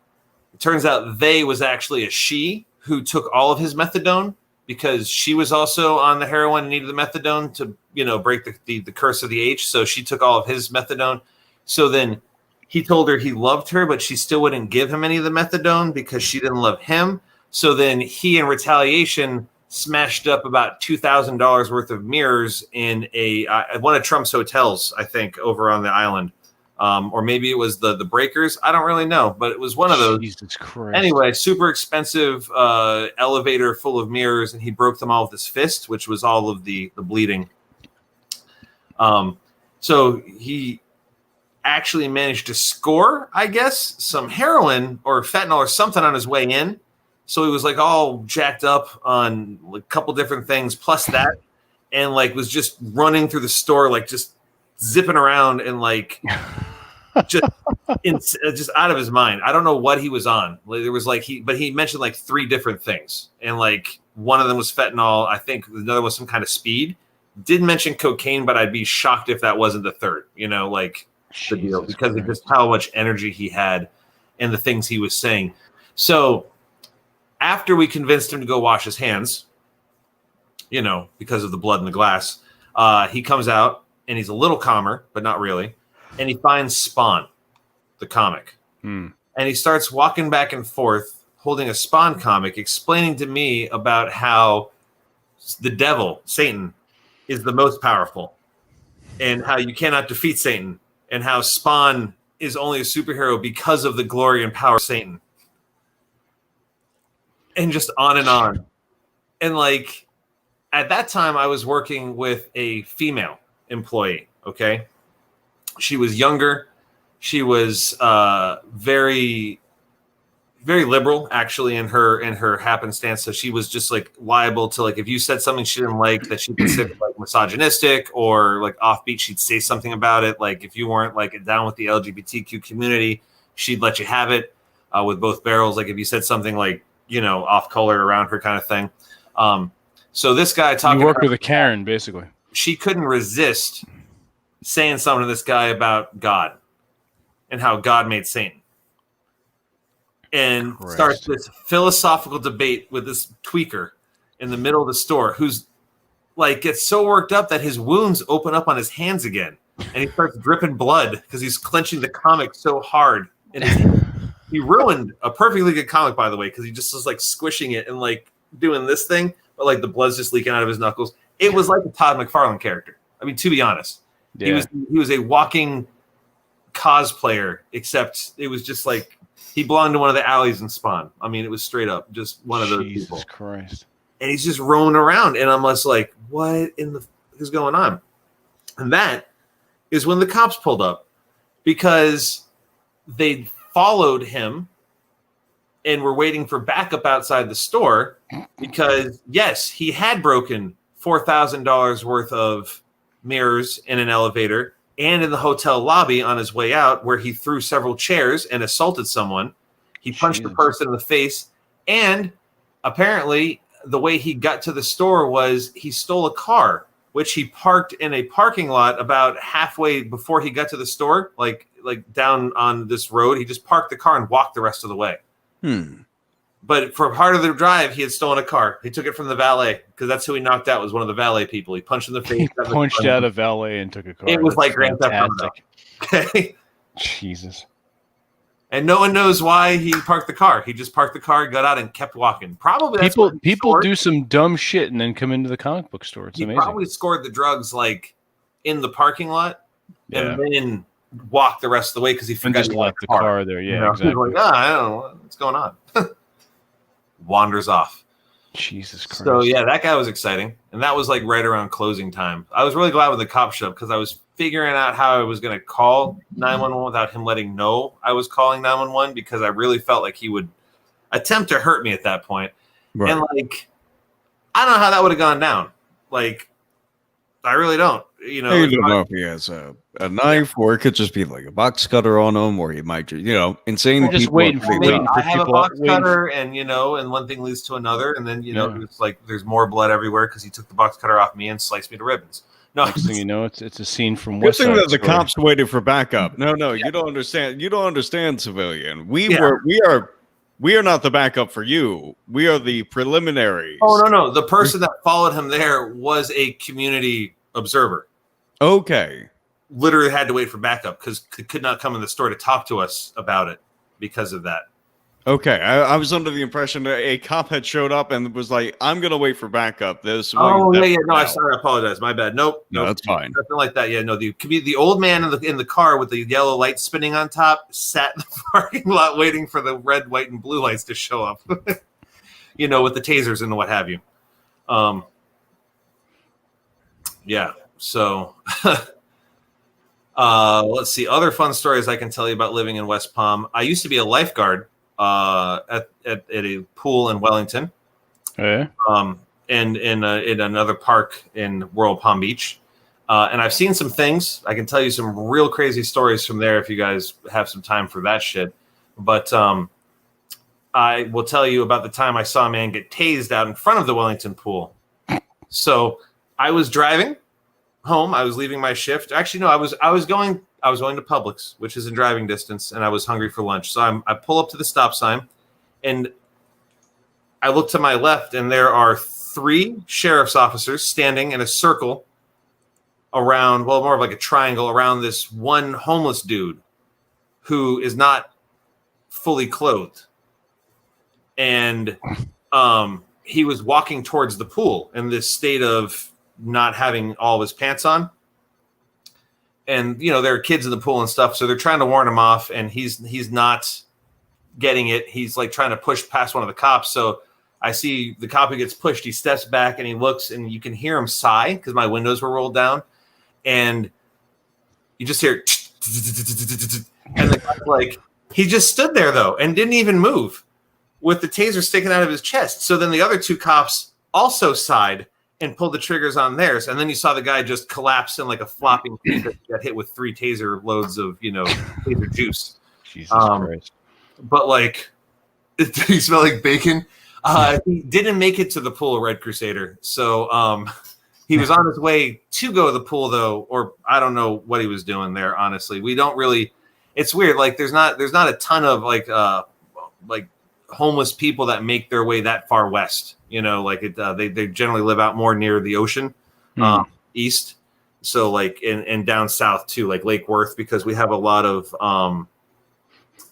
it turns out they was actually a she who took all of his methadone because she was also on the heroin and needed the methadone to, you know, break the curse of the H. So she took all of his methadone. So then he told her he loved her, but she still wouldn't give him any of the methadone because she didn't love him. So then he, in retaliation, smashed up about $2,000 worth of mirrors in one of Trump's hotels, I think, over on the island. Or maybe it was the Breakers. I don't really know, but it was one of those. Jesus Christ. Anyway, super expensive elevator full of mirrors, and he broke them all with his fist, which was all of the bleeding. So he actually managed to score, I guess, some heroin or fentanyl or something on his way in. So he was like all jacked up on like, a couple different things, plus that, and like was just running through the store, like just zipping around and like just out of his mind. I don't know what he was on. Like, there was like he mentioned like 3 different things, and like one of them was fentanyl. I think another was some kind of speed. Didn't mention cocaine, but I'd be shocked if that wasn't the third. You know, like the deal because of just how much energy he had and the things he was saying. So after we convinced him to go wash his hands, you know, because of the blood in the glass, he comes out and he's a little calmer, but not really. And he finds Spawn, the comic. And he starts walking back and forth, holding a Spawn comic, explaining to me about how the devil, Satan, is the most powerful and how you cannot defeat Satan and how Spawn is only a superhero because of the glory and power of Satan. And just on and on. And like at that time, I was working with a female employee. Okay. She was younger. She was very, very liberal actually in her happenstance. So she was just like liable to like, if you said something she didn't like that she considered like misogynistic or like offbeat, she'd say something about it. Like if you weren't like down with the LGBTQ community, she'd let you have it with both barrels. Like if you said something like, you know, off color around her kind of thing. So this guy talking. You work with a Karen, basically. She couldn't resist saying something to this guy about God and how God made Satan, and starts this philosophical debate with this tweaker in the middle of the store, who's like gets so worked up that his wounds open up on his hands again, and he starts dripping blood because he's clenching the comic so hard in his hand. He ruined a perfectly good comic, by the way, because he just was like squishing it and like doing this thing, but like the blood's just leaking out of his knuckles. It was like a Todd McFarlane character. I mean, to be honest, he was a walking cosplayer, except it was just like he belonged to one of the alleys in Spawn. I mean, it was straight up just one of those people. Jesus Christ! And he's just roaming around, and I'm just like, what in the f- is going on? And that is when the cops pulled up because they followed him and were waiting for backup outside the store because, yes, he had broken $4,000 worth of mirrors in an elevator and in the hotel lobby on his way out, where he threw several chairs and assaulted someone. He punched a person in the face. And apparently the way he got to the store was he stole a car, which he parked in a parking lot about halfway before he got to the store, like down on this road. He just parked the car and walked the rest of the way. But for part of the drive, he had stolen a car. He took it from the valet because that's who he knocked out, was one of the valet people. He punched in the face. He punched out a valet and took a car. It was That's like Grand Theft Auto. Okay. Jesus. And no one knows why he parked the car. He just parked the car, got out, and kept walking. Probably that's people do some dumb shit and then come into the comic book store. It's amazing. He probably scored the drugs like in the parking lot and then walked the rest of the way because he forgot just left the car there. Yeah, exactly. He's like, I don't know what's going on. Wanders off. Jesus Christ. So yeah, that guy was exciting, and that was like right around closing time. I was really glad when the cop showed up because I was figuring out how I was going to call 911 without him letting know I was calling 911 because I really felt like he would attempt to hurt me at that point. Right. And like, I don't know how that would have gone down. Like, I really don't. You know, you don't know if he has a knife, or it could just be like a box cutter on him, or he might just, insane. Just waiting for I have a box cutter, and and one thing leads to another, and then it's like there's more blood everywhere because he took the box cutter off me and sliced me to ribbons. No, next thing you know, it's a scene from West Side Story. Good thing that the cops waited for backup. No, you don't understand. You don't understand, civilian. We are not the backup for you. We are the preliminaries. Oh no, the person that followed him there was a community observer. Okay. Literally had to wait for backup because could not come in the store to talk to us about it because of that. Okay, I was under the impression that a cop had showed up and was like, "I'm going to wait for backup." This. Oh yeah. No, I'm sorry. I apologize. My bad. Nope. No, that's fine. Nothing like that. Yeah. No, the old man in the car with the yellow light spinning on top sat in the parking lot waiting for the red, white, and blue lights to show up. With the tasers and what have you. Yeah. So, let's see. Other fun stories I can tell you about living in West Palm. I used to be a lifeguard at a pool in Wellington, and in another park in Royal Palm Beach. And I've seen some things. I can tell you some real crazy stories from there if you guys have some time for that shit. But I will tell you about the time I saw a man get tased out in front of the Wellington pool. So I was driving home. I was leaving my shift. Actually, no, I was going to Publix, which is in driving distance, and I was hungry for lunch. So I pull up to the stop sign, and I look to my left, and there are 3 sheriff's officers standing in a circle around, well, more of like a triangle around this one homeless dude who is not fully clothed. And he was walking towards the pool in this state of not having all of his pants on. And, there are kids in the pool and stuff. So they're trying to warn him off, and he's not getting it. He's like trying to push past one of the cops. So I see the cop who gets pushed. He steps back and he looks, and you can hear him sigh because my windows were rolled down. And you just hear, and the guy's like, he just stood there though and didn't even move with the taser sticking out of his chest. So then the other 2 cops also sighed and pulled the triggers on theirs. And then you saw the guy just collapse in like a flopping heap that got hit with 3 taser loads of, taser juice. Jesus Christ. But like, he smelled like bacon. He didn't make it to the pool, Red Crusader. So he was on his way to go to the pool though, or I don't know what he was doing there. Honestly, we don't really, it's weird. Like there's not a ton of like homeless people that make their way that far west. They generally live out more near the ocean, east. So like and down south too, like Lake Worth, because we have a lot of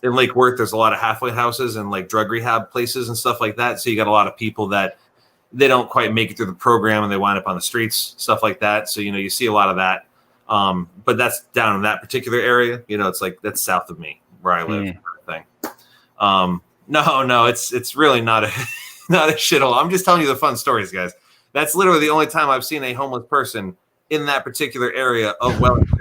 in Lake Worth, there's a lot of halfway houses and like drug rehab places and stuff like that. So you got a lot of people that they don't quite make it through the program and they wind up on the streets, stuff like that. So, you see a lot of that. But that's down in that particular area. It's like that's south of me where I live. Kind of thing. No, it's really not a not a shithole. I'm just telling you the fun stories, guys. That's literally the only time I've seen a homeless person in that particular area of Wellington.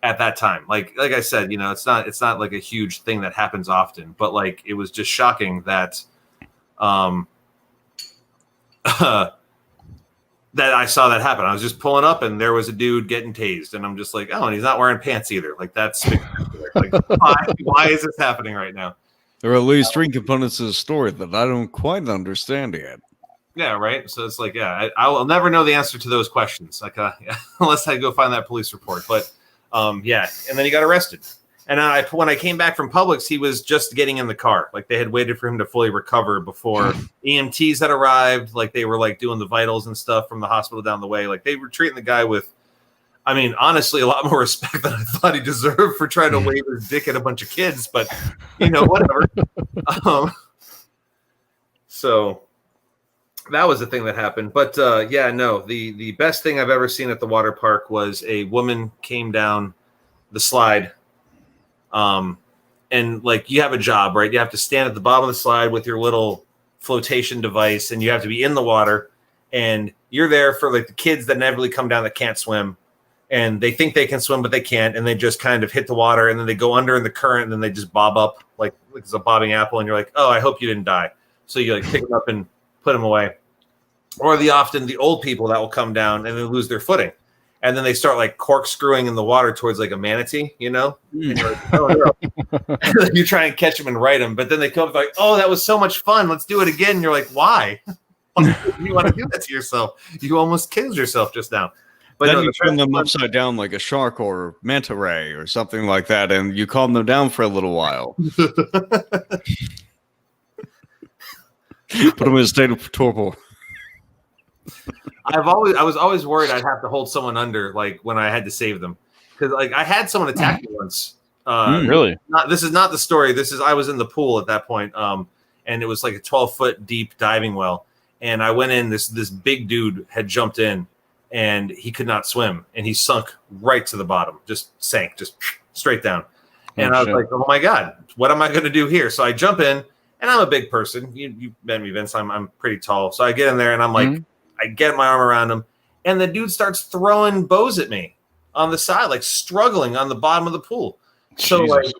At that time, like I said, it's not like a huge thing that happens often, but like it was just shocking that that I saw that happen. I was just pulling up and there was a dude getting tased, and I'm just like, oh, and he's not wearing pants either. Like that's spectacular. Like why is this happening right now? There are at least 3 components to the story that I don't quite understand yet. Yeah, right. So it's like, yeah, I'll never know the answer to those questions, like unless I go find that police report. But yeah, and then he got arrested. And when I came back from Publix, he was just getting in the car. Like they had waited for him to fully recover before EMTs had arrived. Like they were like doing the vitals and stuff from the hospital down the way. Like they were treating the guy with, I mean, honestly, a lot more respect than I thought he deserved for trying to wave his dick at a bunch of kids. But, whatever. So that was the thing that happened. But, the best thing I've ever seen at the water park was a woman came down the slide. And like you have a job, right? You have to stand at the bottom of the slide with your little flotation device, and you have to be in the water, and you're there for like the kids that inevitably come down that can't swim, and they think they can swim, but they can't. And they just kind of hit the water, and then they go under in the current, and then they just bob up like it's a bobbing apple. And you're like, oh, I hope you didn't die. So you like pick them up and put them away. Or often the old people that will come down and they lose their footing. And then they start like corkscrewing in the water towards like a manatee, And you're like, oh, no. You try and catch them and right them. But then they come up like, oh, that was so much fun. Let's do it again. And you're like, why? You want to do that to yourself? You almost killed yourself just now. But then you turn them upside down like a shark or manta ray or something like that, and you calm them down for a little while. Put them in a state of torpor. I was always worried I'd have to hold someone under, like when I had to save them, because like I had someone attack me once. Really? This is not the story. I was in the pool at that point, and it was like a 12-foot deep diving well, and I went in. This big dude had jumped in, and he could not swim, and he sunk right to the bottom, just sank, just straight down. And I was like, oh my god, what am I going to do here? So I jump in, and I'm a big person. You met me, Vince. I'm pretty tall, so I get in there, and I'm like. I get my arm around him, and the dude starts throwing bows at me on the side, like struggling on the bottom of the pool. So like,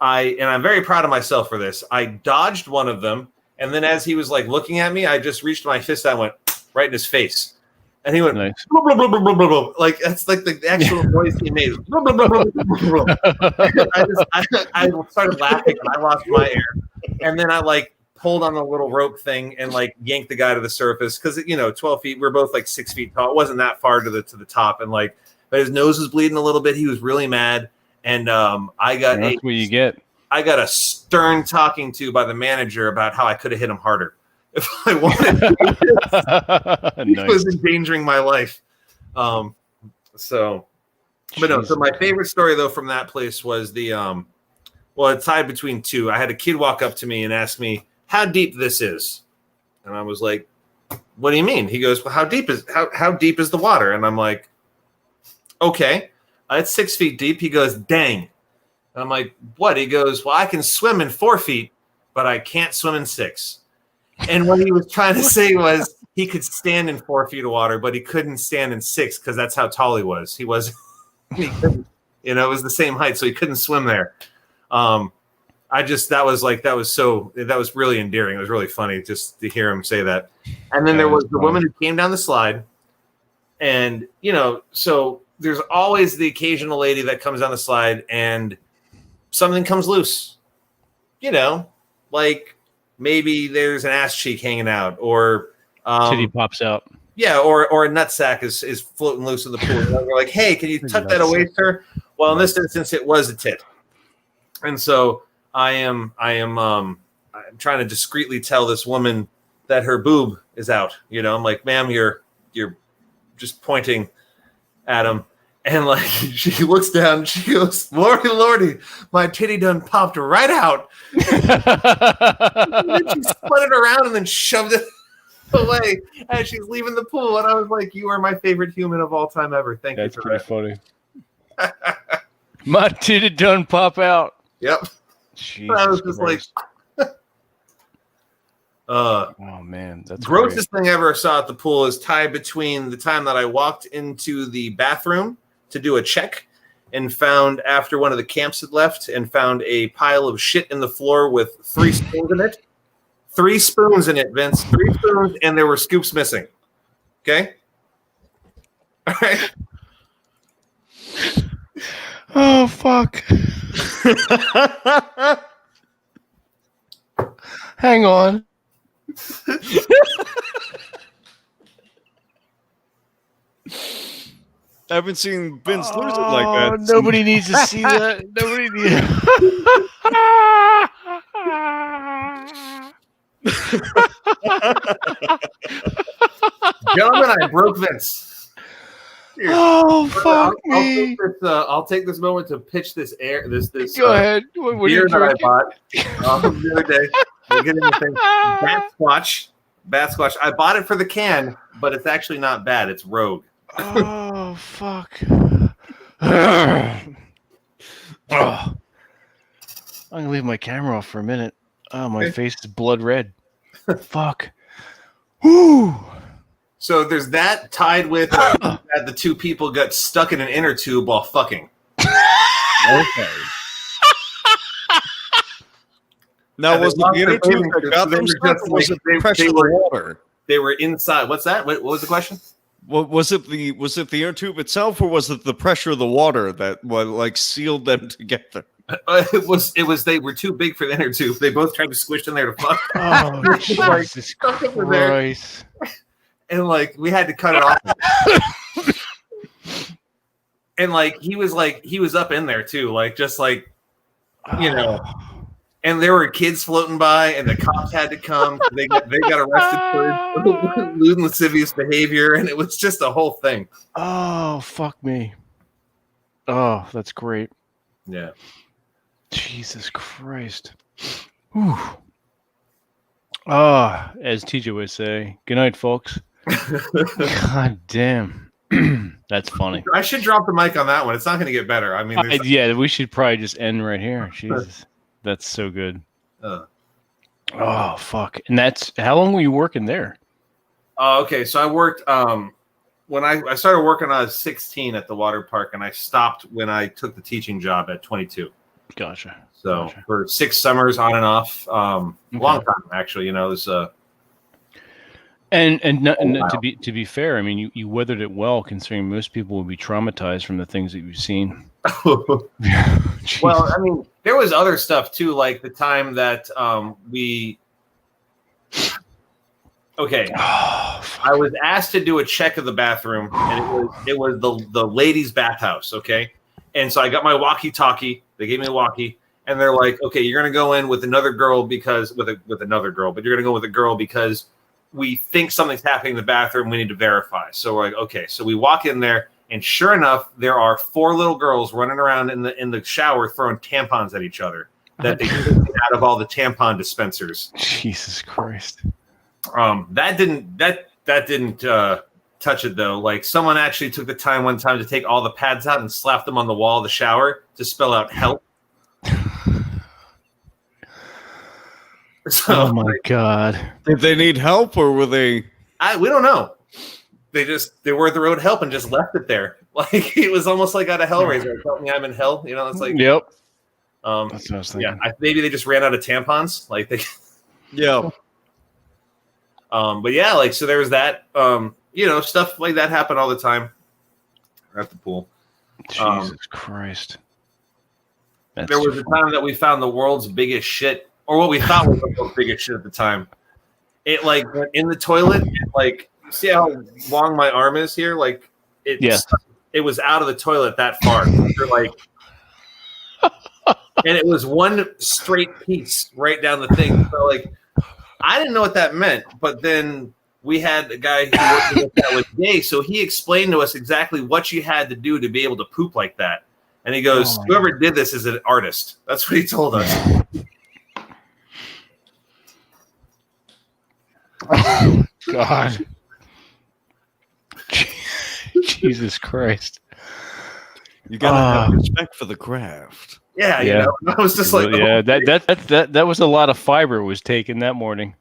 I'm very proud of myself for this. I dodged one of them, and then as he was like looking at me, I just reached my fist out and went right in his face. And he went, nice. Blah, blah, blah, blah, blah, blah, blah. Like that's like the actual noise he made. Blah, blah, blah, blah, blah, blah. I started laughing, and I lost my air. And then I like pulled on the little rope thing and like yanked the guy to the surface because 12 feet. We're both like 6 feet tall. It wasn't that far to the top, and like, but his nose was bleeding a little bit. He was really mad, and that's what you get. I got a stern talking to by the manager about how I could have hit him harder if I wanted. He was endangering my life. So my favorite story though from that place was the it's tied between two. I had a kid walk up to me and ask me how deep this is, and I was like, "What do you mean?" He goes, "Well, how deep is the water?" And I'm like, "Okay, it's 6 feet deep." He goes, "Dang," and I'm like, "What?" He goes, "Well, I can swim in 4 feet, but I can't swim in 6." And what he was trying to say was he could stand in 4 feet of water, but he couldn't stand in 6 because that's how tall he was. He couldn't, it was the same height, so he couldn't swim there. That was really endearing. It was really funny just to hear him say that. And then there was the woman who came down the slide, and so there's always the occasional lady that comes down the slide and something comes loose. Like maybe there's an ass cheek hanging out, or titty pops out. Yeah, or a nutsack is floating loose in the pool. And we're like, hey, can you tuck that away, sir? Well, in this instance, it was a tit, and so. I'm trying to discreetly tell this woman that her boob is out. I'm like, ma'am, you're just pointing at him. And like, she looks down and she goes, Lordy, my titty done popped right out. And then she spun it around and then shoved it away as she's leaving the pool. And I was like, you are my favorite human of all time ever. Thank you. That's pretty funny. My titty done pop out. Yep. Jesus I was just Christ. Like, oh man, that's grossest thing I ever saw at the pool is tied between the time that I walked into the bathroom to do a check and found after one of the camps had left and found a pile of shit in the floor with 3 spoons in it. 3 spoons in it, Vince. 3 spoons, and there were scoops missing. Okay? All right. Oh fuck. Hang on. I haven't seen Vince lose it like that. Nobody needs to see that. Nobody needs. Gentlemen, I broke Vince. Here. Oh fuck me! I'll take this moment to pitch this this Go ahead. What are beer you that I drinking? bought the other day. We'll get into things. Bat Squatch. I bought it for the can, but it's actually not bad. It's Rogue. Oh fuck! Oh. I'm gonna leave my camera off for a minute. Oh, my face is blood red. Fuck. Woo! So there's that tied with that the two people got stuck in an inner tube while fucking. Okay. Now, was it the inner tube that got them stuck, or was it the pressure of the water? They were inside. What's that? What was the question? Was it the inner tube itself, or was it the pressure of the water that like sealed them together? It was. They were too big for the inner tube. They both tried to squish in there to fuck. Oh, Jesus Christ! And like we had to cut it off. And like he was up in there too, like just like you know. And there were kids floating by, and the cops had to come. They got arrested for lewd and lascivious behavior, and it was just a whole thing. Oh, fuck me! Oh, that's great. Yeah. Jesus Christ. Whew. Ah, as TJ would say, good night, folks. God damn. That's funny. I should drop the mic on that one. It's not going to get better. I mean, yeah, we should probably just end right here. Jesus. That's so good. Oh, fuck. And that's how long were you working there? Okay, so I worked when I started working, I was 16 at the water park, and I stopped when I took the teaching job at 22. Gotcha. So for 6 summers on and off, long time actually. You know, it was. And to be fair, I mean, you weathered it well, considering most people would be traumatized from the things that you've seen. Well, I mean, there was other stuff too, like the time that we. Okay, I was asked to do a check of the bathroom, and it was the ladies' bathhouse. Okay, and so I got my walkie-talkie. They gave me a walkie, and they're like, "Okay, you're gonna go in with another girl because with another girl, but you're gonna go with a girl because we think something's happening in the bathroom. We need to verify." So we're like, "Okay." So we walk in there, and sure enough, there are 4 little girls running around in the shower throwing tampons at each other that they get out of all the tampon dispensers. Jesus Christ. That didn't touch it though. Like someone actually took the time one time to take all the pads out and slap them on the wall of the shower to spell out help. So, oh my God. Did they need help, or were they? We don't know. They were at the road help and just left it there. Like it was almost like out of Hellraiser. Help me, I'm in hell. You know, it's like yep. That's what I was thinking. Yeah, maybe they just ran out of tampons. Like they. Yeah. But yeah, like so there was that. You know, stuff like that happened all the time at the pool. Jesus Christ. There was a time that we found the world's biggest shit, or what we thought was the world's biggest shit at the time. It like went in the toilet. And, like, see how long my arm is here? Like, it was out of the toilet that far. You're like, and it was one straight piece right down the thing. So like, I didn't know what that meant, but then we had a guy who worked with us that was gay, so he explained to us exactly what you had to do to be able to poop like that. And he goes, "Whoever did this is an artist." That's what he told us. Oh, God. Jesus Christ. You gotta have respect for the craft. Yeah, you know, I was just like, that was a lot of fiber was taken that morning.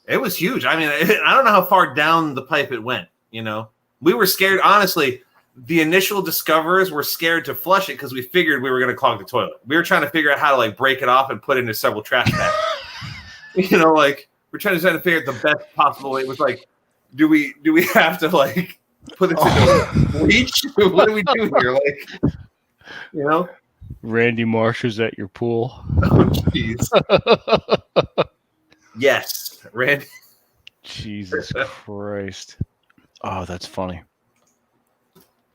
It was huge. I mean, I don't know how far down the pipe it went. You know, we were scared. Honestly, the initial discoverers were scared to flush it because we figured we were going to clog the toilet. We were trying to figure out how to like break it off and put it into several trash bags. You know, like we're trying to figure out the best possible way. It was like, do we have to like put this into bleach? What do we do here? Like, you know. Randy Marsh is at your pool. Oh, jeez. Yes, Randy. Jesus Christ. Oh, that's funny.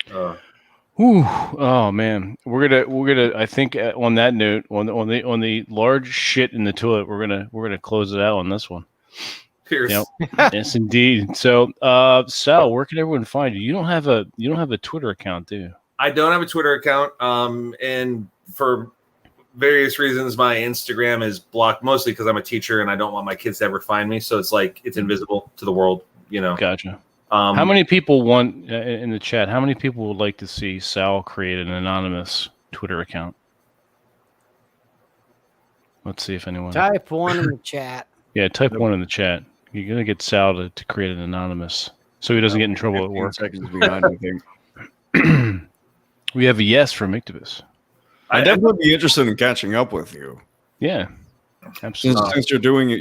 Whew. Oh man, we're gonna. I think on that note, on the large shit in the toilet, we're gonna close it out on this one. Pierce. Yep. Yes, indeed. So, Sal, where can everyone find you? You don't have a Twitter account, do you? I don't have a Twitter account, and for various reasons, my Instagram is blocked, mostly because I'm a teacher and I don't want my kids to ever find me. So it's like it's invisible to the world, you know. Gotcha. How many people want in the chat? How many people would like to see Sal create an anonymous Twitter account? Let's see if anyone. Type 1 in the chat. Yeah, type 1 in the chat. You're gonna get Sal to create an anonymous, so he doesn't get in trouble at work. Seconds behind, I think. We have a yes from Ictibus. I'd definitely be interested in catching up with you. Yeah, absolutely. Since you're doing it,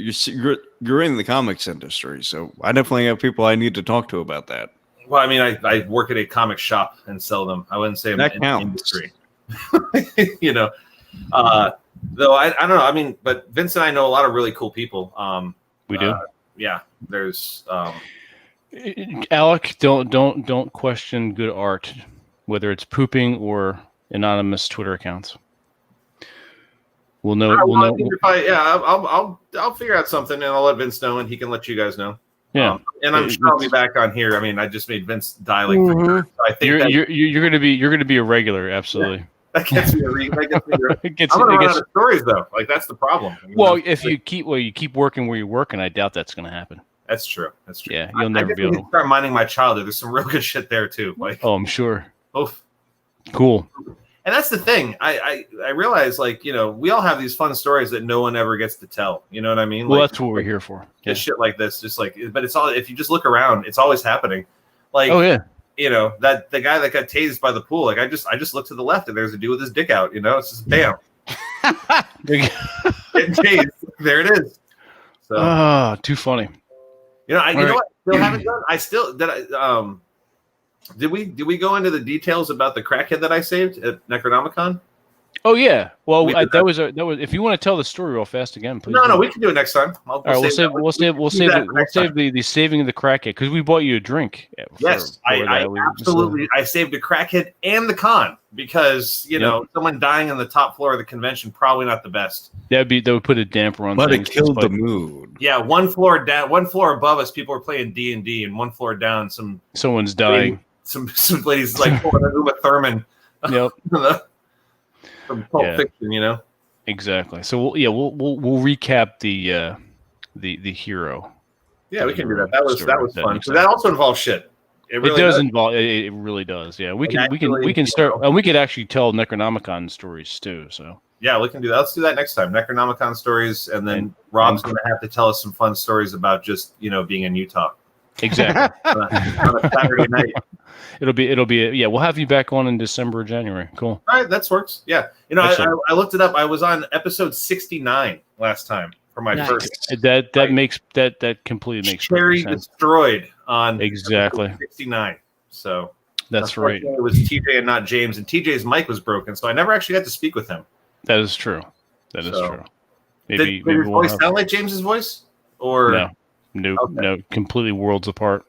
you're in the comics industry, so I definitely have people I need to talk to about that. Well, I mean, I work at a comic shop and sell them. I wouldn't say I'm in the industry. You know, though I don't know. I mean, but Vince and I know a lot of really cool people. We do. Yeah, there's. Alec, don't question good art, whether it's pooping or anonymous Twitter accounts. We'll know. I'll figure out something and I'll let Vince know, and he can let you guys know. Yeah, and I'm sure I'll be back on here. I mean, I just made Vince die like 3 times. So I think you're gonna be a regular, absolutely. Yeah, that gets me. I'm gonna run out of stories though. Like that's the problem. Well, if you keep working where you're working, I doubt that's gonna happen. That's true. Yeah, you'll never be able to start minding my childhood. There's some real good shit there too. Like, oh, I'm sure. Oof. Cool. And that's the thing. I realize, like, you know, we all have these fun stories that no one ever gets to tell. You know what I mean? Well, like, that's what we're here for. Yeah. Shit like this, just like, but it's all. If you just look around, it's always happening. Like, oh yeah. You know, that the guy that got tased by the pool. Like, I just look to the left and there's a dude with his dick out. You know, it's just bam. Getting tased. There it is. So, too funny. You know, you know what? I still haven't done. I still did. Did we go into the details about the crackhead that I saved at Necronomicon? Oh yeah. Well, that was. If you want to tell the story real fast again, please. No, we can do it next time. All right, we'll save the saving of the crackhead because we bought you a drink. Yes, I absolutely. I saved a crackhead and the con because you know someone dying on the top floor of the convention probably not the best. That would put a damper on. But it killed the mood. Yeah, one floor down, one floor above us, people were playing D&D, and one floor down, someone's dying. Some ladies like pulling a Uma Thurman. Yep. From Pulp Fiction, you know. Exactly. So we'll recap the hero. Yeah, we can do that. That was fun. So that also involves shit. It does involve. It really does. Yeah, we can start, and we could actually tell Necronomicon stories too. So yeah, we can do that. Let's do that next time. Necronomicon stories, and then Rob's going to have to tell us some fun stories about just being in Utah. Exactly. on a Saturday night. It'll be we'll have you back on in December or January. Cool. All right, that works. Yeah. I looked it up. I was on episode 69 last time for my first. That completely makes Cherry destroyed on exactly 69. So that's right. It was TJ and not James, and TJ's mic was broken, so I never actually got to speak with him. That is true. That is true. Maybe did his voice sound like James's voice? Or no, completely worlds apart.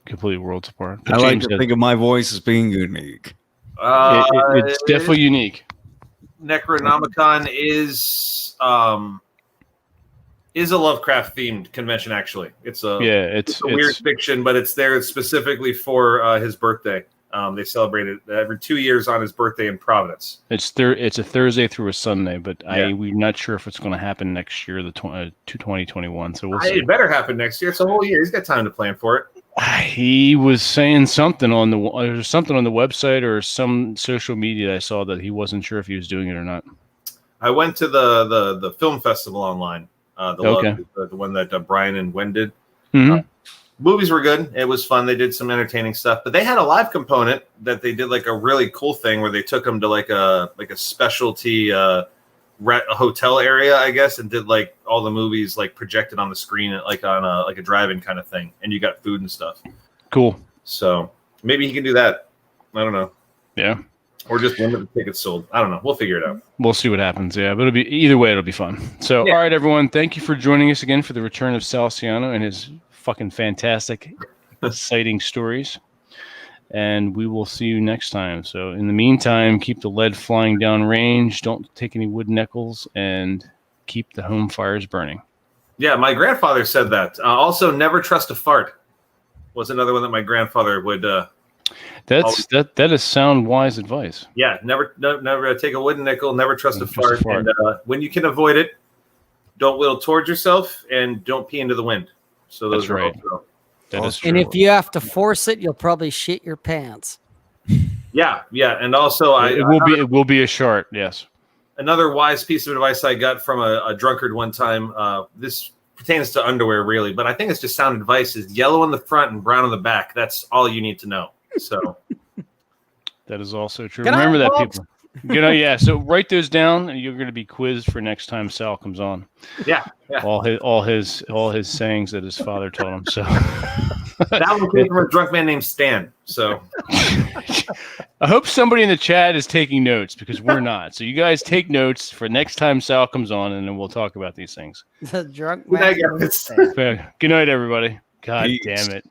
Completely worlds apart. But I like to think of my voice as being unique. It's definitely unique. Necronomicon is a Lovecraft themed convention. Actually, it's a weird fiction, but it's there specifically for his birthday. They celebrate it every 2 years on his birthday in Providence. It's a Thursday through a Sunday, but we're not sure if it's going to happen next year, 2021. So we'll see. It better happen next year. It's a whole year. He's got time to plan for it. He was saying something on the website or some social media I saw that he wasn't sure if he was doing it or not. I went to the film festival online. The one that Brian and Wen did. Mm-hmm. Movies were good. It was fun. They did some entertaining stuff, but they had a live component that they did like a really cool thing where they took them to like a specialty a hotel area, I guess, and did like all the movies like projected on the screen, like on a drive-in kind of thing, and you got food and stuff. Cool. So maybe he can do that. I don't know. Yeah. Or just limit the tickets sold. I don't know. We'll figure it out. We'll see what happens. Yeah, but either way, it'll be fun. So, all right, everyone, thank you for joining us again for the return of Sal Ciano and his fucking fantastic, exciting stories. and we will see you next time. So in the meantime, keep the lead flying down range. Don't take any wood nickels, and keep the home fires burning. Yeah, my grandfather said that. Also, never trust a fart was another one that my grandfather would. That is sound, wise advice. Yeah, never take a wooden nickel. Never trust a fart. And when you can avoid it, don't will towards yourself, and don't pee into the wind. So those are right. Also, that is true. And if you have to force it, you'll probably shit your pants. Yeah, and also it will be a shart. Yes. Another wise piece of advice I got from a drunkard one time. This pertains to underwear, really, but I think it's just sound advice: is yellow on the front and brown on the back. That's all you need to know. So that is also true. Good Remember night, that, folks. people. Yeah. So write those down, and you're going to be quizzed for next time Sal comes on. Yeah. All his sayings that his father told him. So that one came from a drunk man named Stan. So I hope somebody in the chat is taking notes, because we're not. So you guys take notes for next time Sal comes on, and then we'll talk about these things. The drunk Good night, man. guys. Good night, everybody. God Peace. damn it.